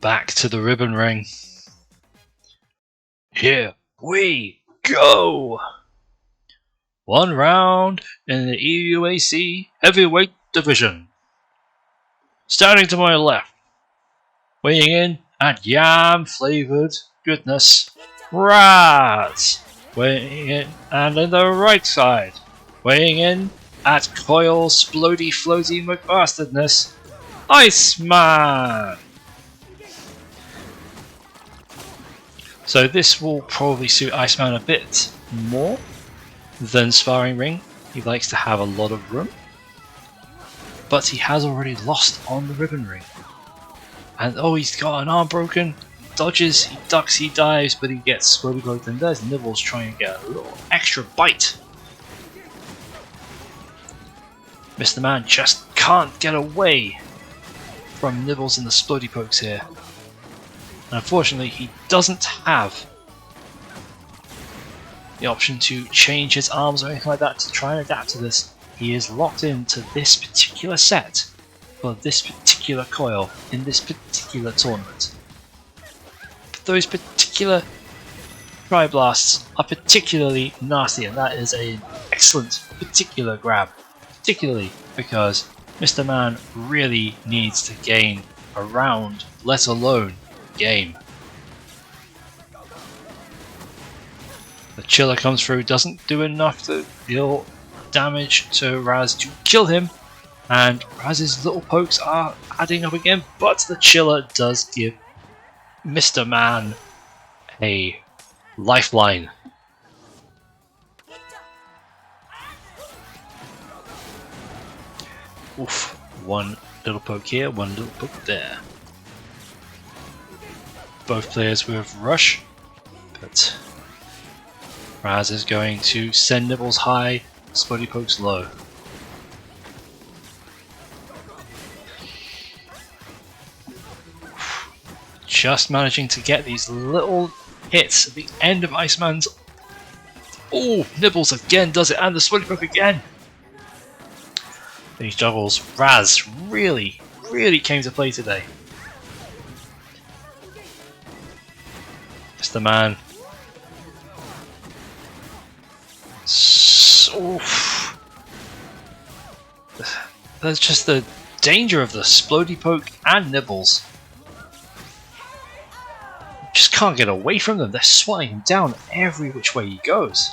[SPEAKER 1] Back to the ribbon ring. Here we go! One round in the EUAC Heavyweight Division. Starting to my left, weighing in at yam flavoured goodness, Raz. Weighing in, and in the right side, weighing in at coil splody floaty McBastardness, Iceman. So this will probably suit Iceman a bit more than Sparring Ring. He likes to have a lot of room. But he has already lost on the ribbon ring. And oh, he's got an arm broken. Dodges, he ducks, he dives, but he gets slowly broken. And there's Nibbles trying to get a little extra bite. Mr. Man just can't get away from Nibbles and the Splody Pokes here. Unfortunately, he doesn't have the option to change his arms or anything like that to try and adapt to this. He is locked into this particular set for this particular coil in this particular tournament. But those particular Tri-Blasts are particularly nasty, and that is an excellent particular grab, particularly because Mr. Man really needs to gain a round, let alone game. The Chiller comes through, doesn't do enough to deal damage to Raz to kill him, and Raz's little pokes are adding up again, but the Chiller does give Mr. Man a lifeline. Oof, one little poke here, one little poke there. Both players with rush, but Raz is going to send Nibbles high, Spuddy Pokes low. Just managing to get these little hits at the end of Iceman's. Oh, Nibbles again does it, and the Spuddy Poke again. These juggles, Raz really came to play today. Mr. Man. Oof. There's just the danger of the Splody Poke and Nibbles. Just can't get away from them. They're swatting him down every which way he goes.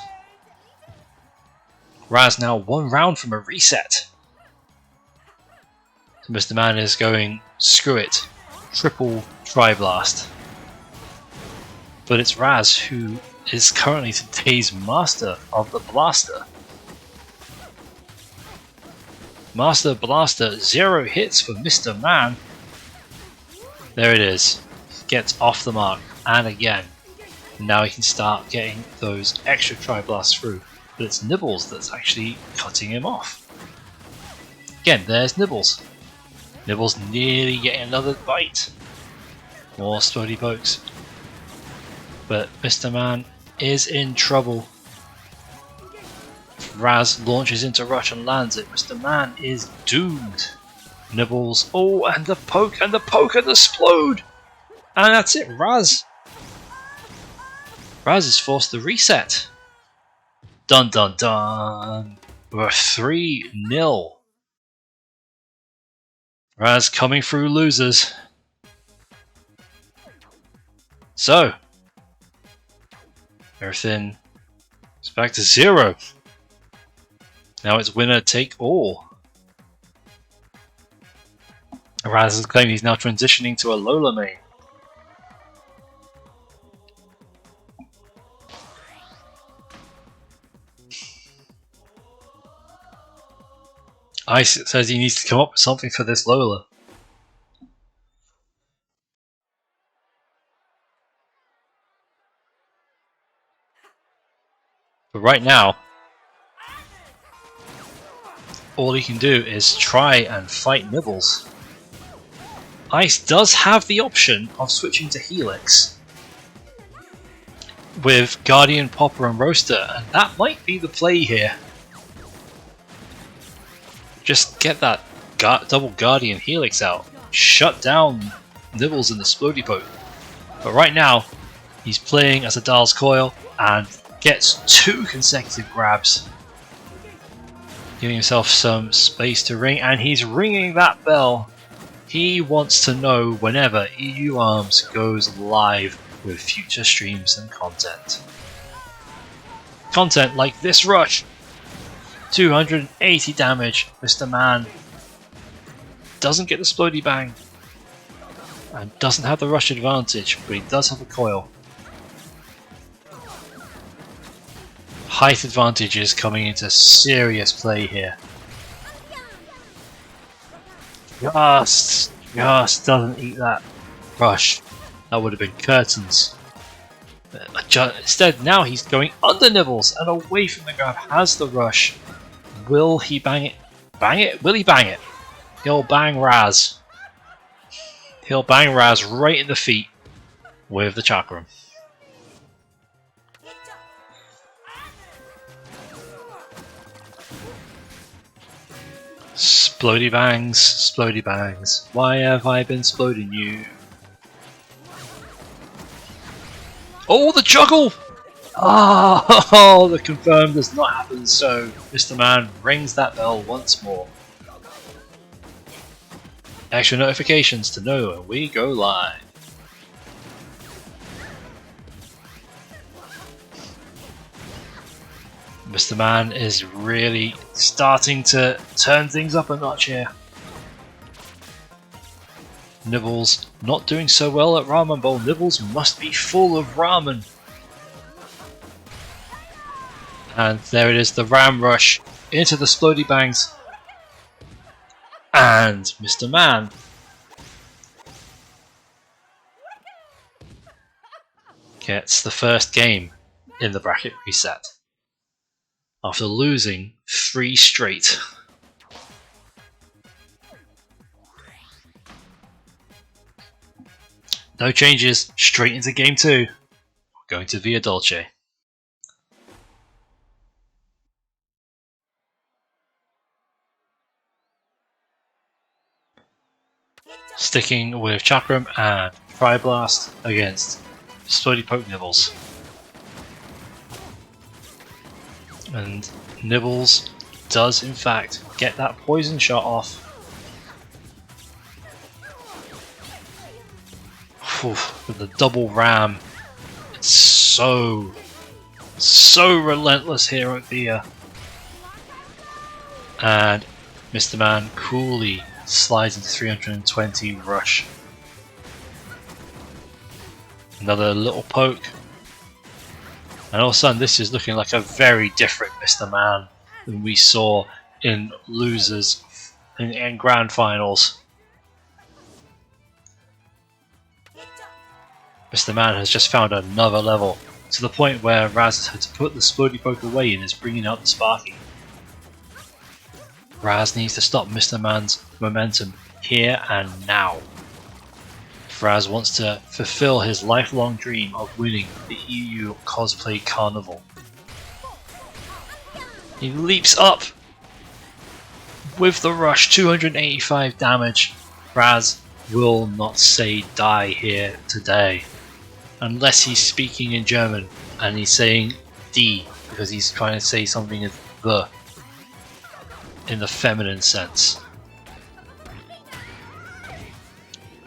[SPEAKER 1] Raz now one round from a reset. So Mr. Man is going, screw it, triple Tri-Blast. But it's Raz who is currently today's master of the blaster. Master Blaster, 0 hits for Mr. Man. There it is. Gets off the mark, and again. Now he can start getting those extra Tri-Blasts through. But it's Nibbles that's actually cutting him off. Again, there's Nibbles. Nibbles nearly getting another bite. More Spuddy Pokes. But Mr. Man is in trouble. Raz launches into rush and lands it. Mr. Man is doomed. Nibbles. Oh, and the poke and the explode! And that's it, Raz. Raz is forced to reset. Dun dun dun. We're 3-0. Raz coming through losers. So, everything is back to 0. Now it's winner take all. Raz has claimed he's now transitioning to a Lola main. Ice says he needs to come up with something for this Lola. But right now, all he can do is try and fight Nibbles. Ice does have the option of switching to Helix with Guardian, Popper and Roaster, and that might be the play here. Just get that double Guardian Helix out, shut down Nibbles in the Splody Poke. But right now, he's playing as a Dahl's Coil and gets 2 consecutive grabs, giving himself some space to ring, and he's ringing that bell. He wants to know whenever EU ARMS goes live with future streams and content. Content like this rush. 280 damage. Mr. Man doesn't get the Splody Bang and doesn't have the rush advantage, but he does have a coil. Height advantage is coming into serious play here. Just doesn't eat that rush. That would have been curtains. Instead, now he's going under Nibbles and away from the grab. Has the rush. Will he bang it? Bang it? Will he bang it? He'll bang Raz. He'll bang Raz right in the feet with the Chakram. Splody bangs, splody bangs. Why have I been sploding you? Oh, the juggle! Oh, the confirm does not happen, so Mr. Man rings that bell once more. Extra notifications to know when we go live. Mr. Man is really starting to turn things up a notch here. Nibbles not doing so well at Ramen Bowl. Nibbles must be full of ramen. And there it is, the Ram Rush into the Splody Bangs. And Mr. Man gets the first game in the bracket reset after losing 3 straight. No changes, straight into game 2. We're going to Via Dolce. Sticking with Chakram and Tri Blast against Splody Poke Nibbles. And Nibbles does in fact get that poison shot off. With the double ram. It's so relentless here at Via. And Mr. Man coolly slides into 320 rush. Another little poke. And all of a sudden this is looking like a very different Mr. Man than we saw in losers in grand finals. Mr. Man has just found another level, to the point where Raz has had to put the Splody Poke away and is bringing out the Sparky. Raz needs to stop Mr. Man's momentum here and now. Raz wants to fulfill his lifelong dream of winning the EU Cosplay Carnival. He leaps up with the rush, 285 damage. Raz will not say die here today, unless he's speaking in German and he's saying D because he's trying to say something as the in the feminine sense.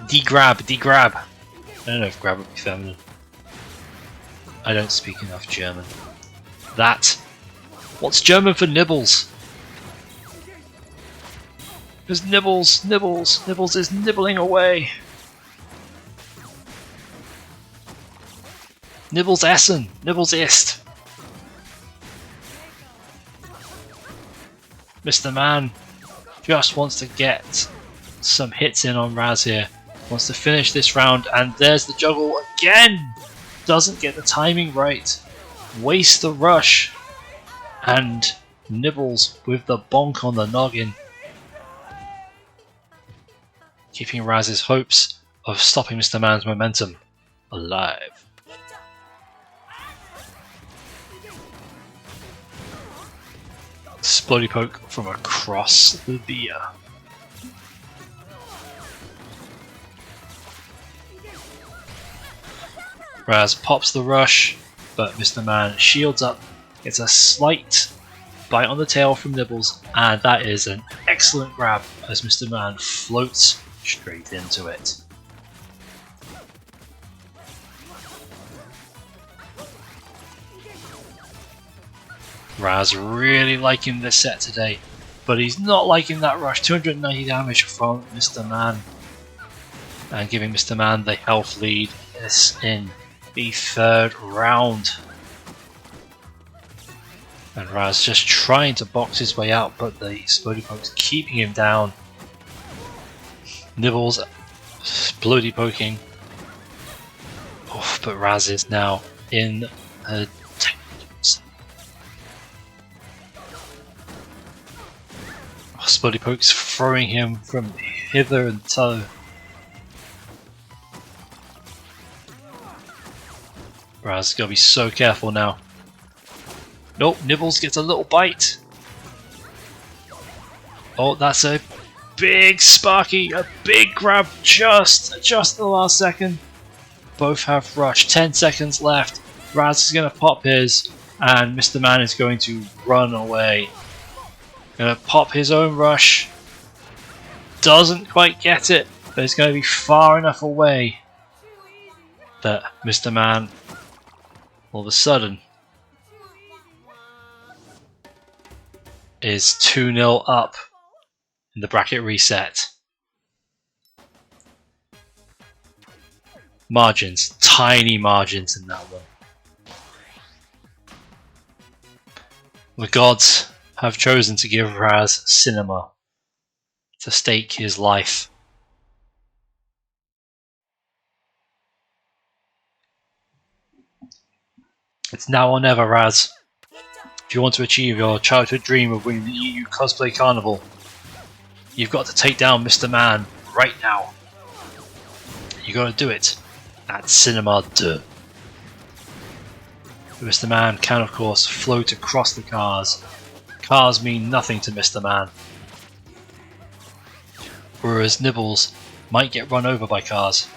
[SPEAKER 1] D-grab, D-grab. I don't know if grab would be feminine. I don't speak enough German. That. What's German for nibbles? There's nibbles, nibbles, nibbles is nibbling away. Nibbles essen, nibbles ist. Mr. Man just wants to get some hits in on Raz here. Wants to finish this round, and there's the juggle again! Doesn't get the timing right. Wastes the rush. And nibbles with the bonk on the noggin. Keeping Raz's hopes of stopping Mr. Man's momentum alive. Splody poke from across the beer. Raz pops the rush, but Mr. Man shields up, gets a slight bite on the tail from Nibbles, and that is an excellent grab as Mr. Man floats straight into it. Raz really liking this set today, but he's not liking that rush. 290 damage from Mr. Man, and giving Mr. Man the health lead in the third round. And Raz just trying to box his way out, but the Splody Poke's keeping him down. Nibbles Splody poking. Oof, but Raz is now in a Splody Poke's throwing him from hither and thither. Raz gotta be so careful now. Nope, Nibbles gets a little bite. Oh, that's a big Sparky, a big grab just the last second. Both have rush, 10 seconds left. Raz is gonna pop his, and Mr. Man is going to run away. Gonna pop his own rush. Doesn't quite get it, but it's gonna be far enough away that Mr. Man all of a sudden is 2-0 up in the bracket reset. Margins, tiny margins in that one. The gods have chosen to give Raz cinema to stake his life. It's now or never, Raz. If you want to achieve your childhood dream of winning the EU Cosplay Carnival, you've got to take down Mr. Man right now. You got to do it at Cinema 2. Mr. Man can of course float across the cars. Cars mean nothing to Mr. Man. Whereas Nibbles might get run over by cars.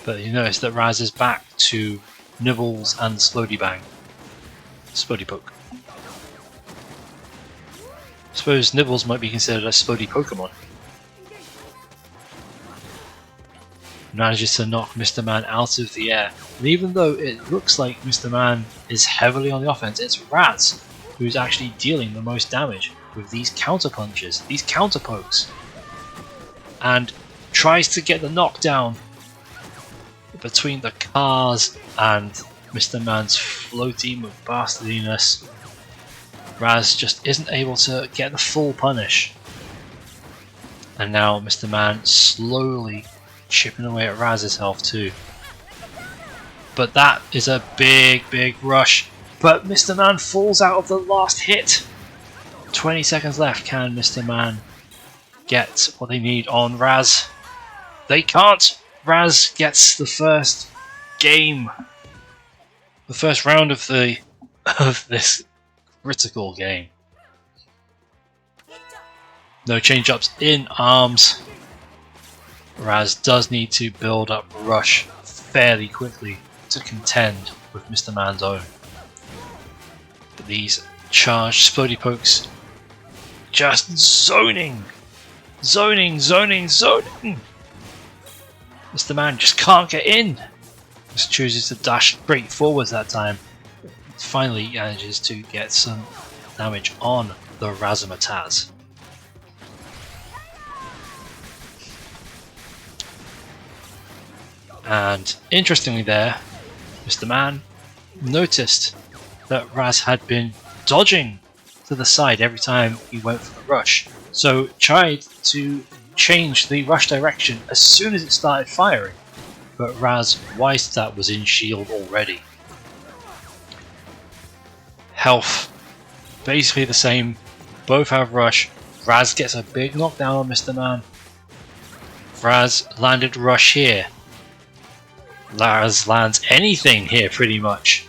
[SPEAKER 1] But you notice that Raz is back to Nibbles and Splody Bang. Splody Poke. I suppose Nibbles might be considered a Splody Pokemon. Manages to knock Mr. Man out of the air. And even though it looks like Mr. Man is heavily on the offense, it's Raz who's actually dealing the most damage with these counter punches, these counter pokes. And tries to get the knockdown between the cars and Mr. Man's floaty bastardiness. Raz just isn't able to get the full punish. And now Mr. Man slowly chipping away at Raz's health too. But that is a big rush. But Mr. Man falls out of the last hit. 20 seconds left. Can Mr. Man get what they need on Raz. They can't! Raz gets the first game. The first round of this critical game. No change-ups in ARMS. Raz does need to build up Rush fairly quickly to contend with Mr. Man's own. But these charged Splody Pokes just zoning! Zoning! Mr. Man just can't get in! Just chooses to dash straight forwards that time. Finally manages to get some damage on the Razzmatazz. And interestingly there, Mr. Man noticed that Raz had been dodging to the side every time he went for the rush, so tried to change the rush direction as soon as it started firing, but Raz, wise to that, was in shield already. Health, basically the same, both have rush. Raz gets a big knockdown on Mr. Man. Raz landed rush here. Raz lands anything here pretty much.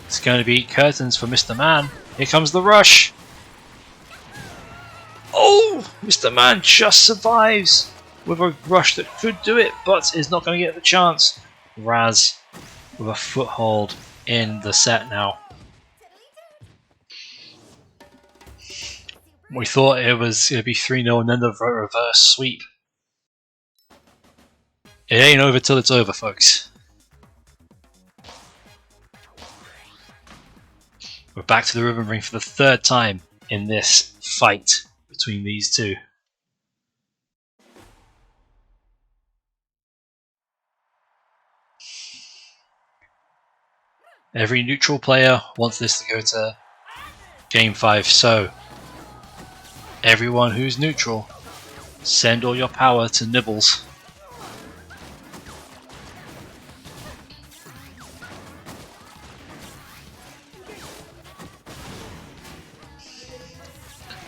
[SPEAKER 1] It's going to be curtains for Mr. Man. Here comes the rush. Oh! Mr. Man just survives with a rush that could do it, but is not going to get the chance. Raz with a foothold in the set now. We thought it was going to be 3-0 and then the reverse sweep. It ain't over till it's over, folks. We're back to the ribbon ring for the third time in this fight between these two. Every neutral player wants this to go to Game 5, so everyone who's neutral, send all your power to Nibbles.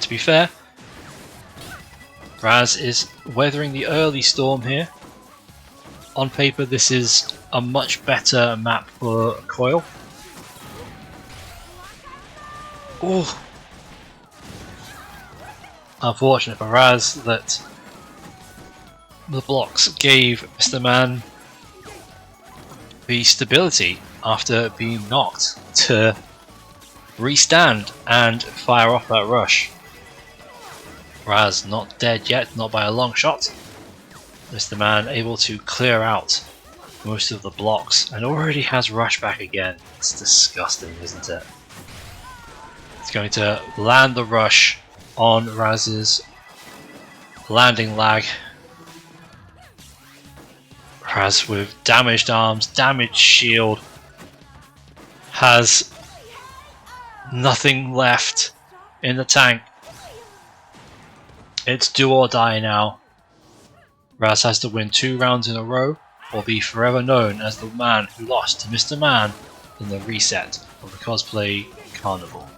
[SPEAKER 1] To be fair, Raz is weathering the early storm here. On paper this is a much better map for Coil. Oh, unfortunate for Raz that the blocks gave Mr. Man the stability after being knocked to restand and fire off that rush. Raz not dead yet, not by a long shot. Mr. Man able to clear out most of the blocks and already has rush back again. It's disgusting, isn't it? It's going to land the rush on Raz's landing lag. Raz with damaged arms, damaged shield, has nothing left in the tank. It's do or die now. Raz has to win 2 rounds in a row or be forever known as the man who lost to Mr. Man in the reset of the Cosplay Carnival.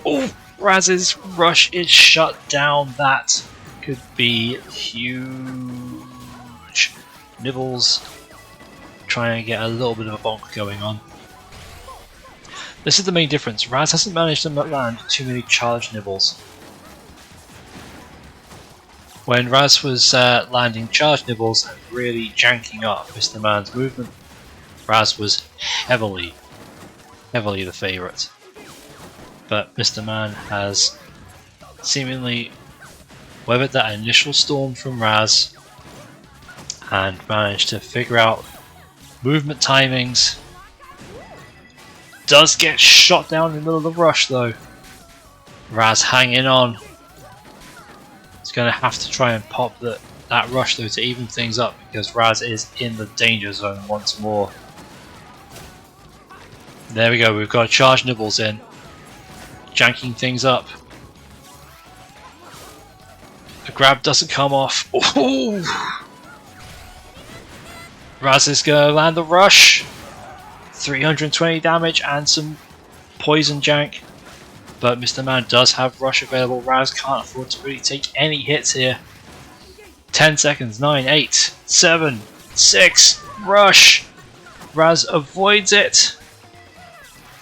[SPEAKER 1] Oh, Raz's rush is shut down. That could be huge. Nibbles trying to get a little bit of a bonk going on. This is the main difference. Raz hasn't managed to land too many charged nibbles. When Raz was landing charged nibbles and really janking up Mr. Man's movement, Raz was heavily the favourite. But Mr. Man has seemingly weathered that initial storm from Raz and managed to figure out movement timings. Does get shot down in the middle of the rush though. Raz hanging on. It's going to have to try and pop that rush though to even things up because Raz is in the danger zone once more. There we go, we've got charge nibbles in. Janking things up. The grab doesn't come off. Ooh. Raz is going to land the rush. 320 damage and some poison jank. but Mr. Man does have rush available. Raz can't afford to really take any hits here. 10 seconds, 9, 8, 7, 6, rush! Raz avoids it,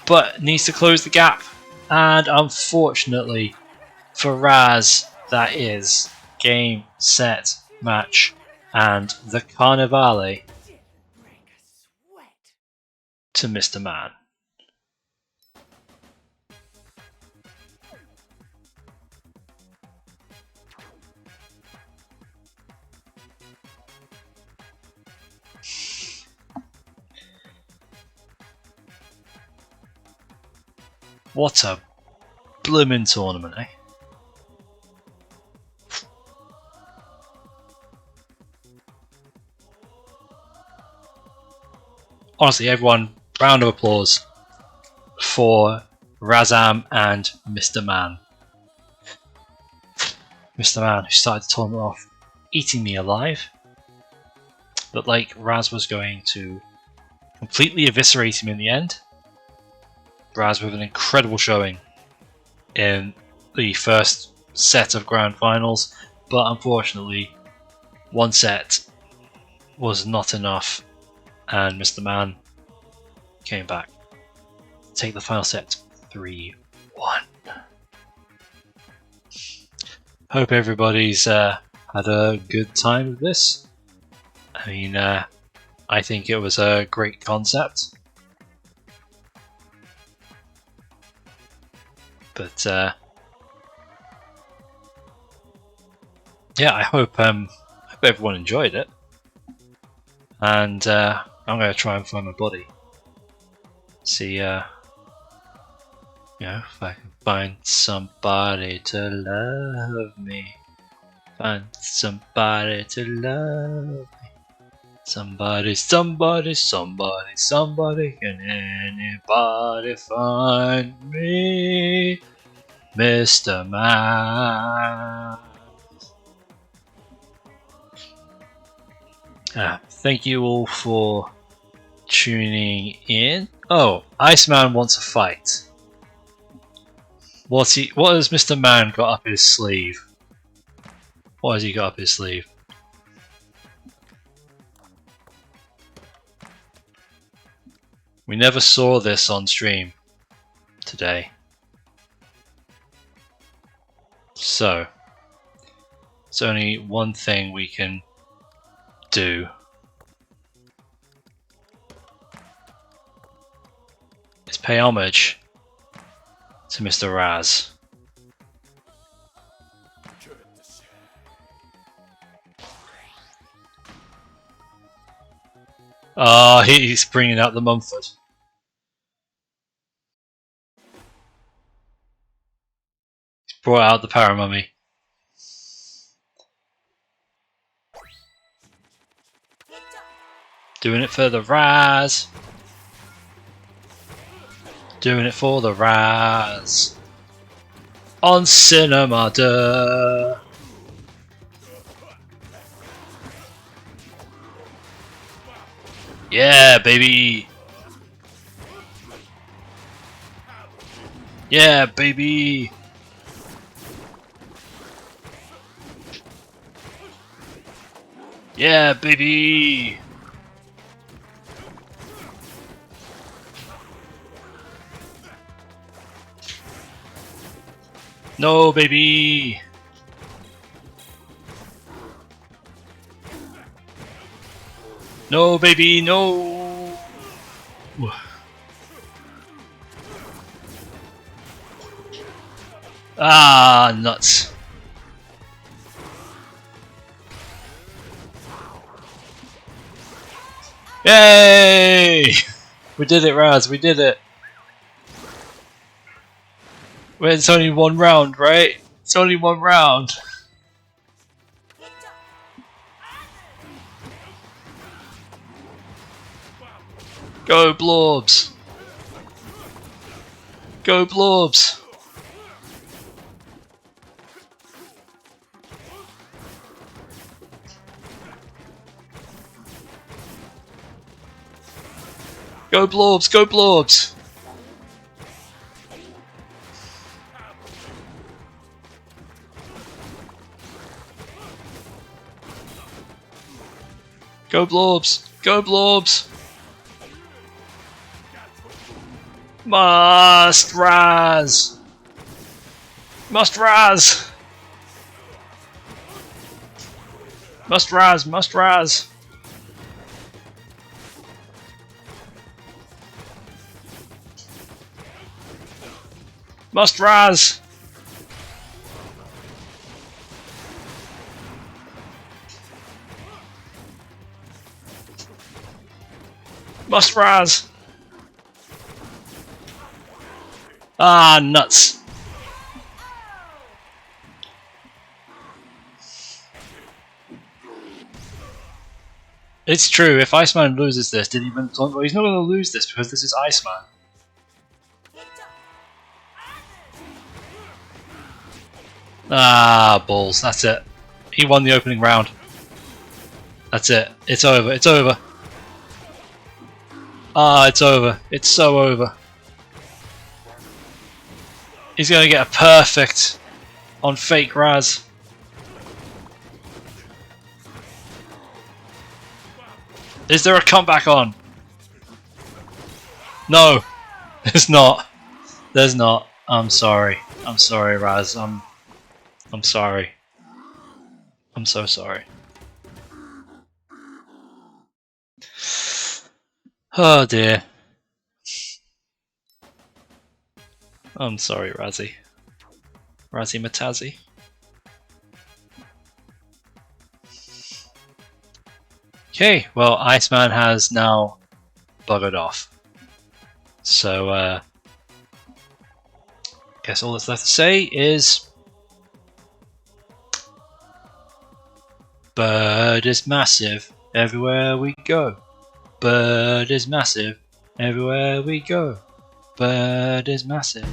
[SPEAKER 1] but needs to close the gap. And unfortunately for Raz, that is game, set, match, and the Carnivale to Mr. Man. What a bloomin' tournament, eh? Honestly, everyone, round of applause for Razam and Mr. Man. Mr. Man, who started the tournament off eating me alive. But like Raz was going to completely eviscerate him in the end. Raz with an incredible showing in the first set of grand finals, but unfortunately one set was not enough and Mr. Man came back to take the final set 3-1. Hope everybody's had a good time with this. I mean, I think it was a great concept. But yeah, I hope everyone enjoyed it, and I'm going to try and find my body. See, you know, if I can find somebody to love me. Find somebody to love me. Somebody, somebody, somebody, somebody, can anybody find me? Mr. Man. Thank you all for tuning in. Oh, Iceman wants a fight. What has Mr. Man got up his sleeve? What has he got up his sleeve? We never saw this on stream today. So, there's only one thing we can do. Is pay homage to Mr. Raz. Oh, he's bringing out the Mumford. He's brought out the Paramummy. Doing it for the Raz. Doing it for the Raz. On Cinema Duh. Yeah, baby. Yeah, baby. Yeah, baby. No, baby. No, baby, no. Ah, nuts. Yay! We did it, Raz, we did it. Well, it's only one round, right? It's only one round. Go Blorbs! Go Blorbs! Go Blorbs! Go Blorbs! Go Blorbs! Go Blorbs! Must Raz! Must Raz! Must Raz! Must Raz! Must Raz! Must Raz! Ah, nuts! It's true, if Iceman loses this, did he even well, he's not going to lose this because this is Iceman. Ah, balls, that's it. He won the opening round. That's it. It's over. It's over. Ah, it's over. It's so over. He's going to get a perfect on fake Raz. Is there a comeback on? No, there's not. There's not. I'm sorry. I'm sorry, Raz. I'm sorry. I'm so sorry. Oh dear. I'm sorry, Razzie. Razzie Matazzi. Okay, well, Iceman has now buggered off. So, guess all that's left to say is Bird is massive everywhere we go. Bird is massive everywhere we go. Bird is massive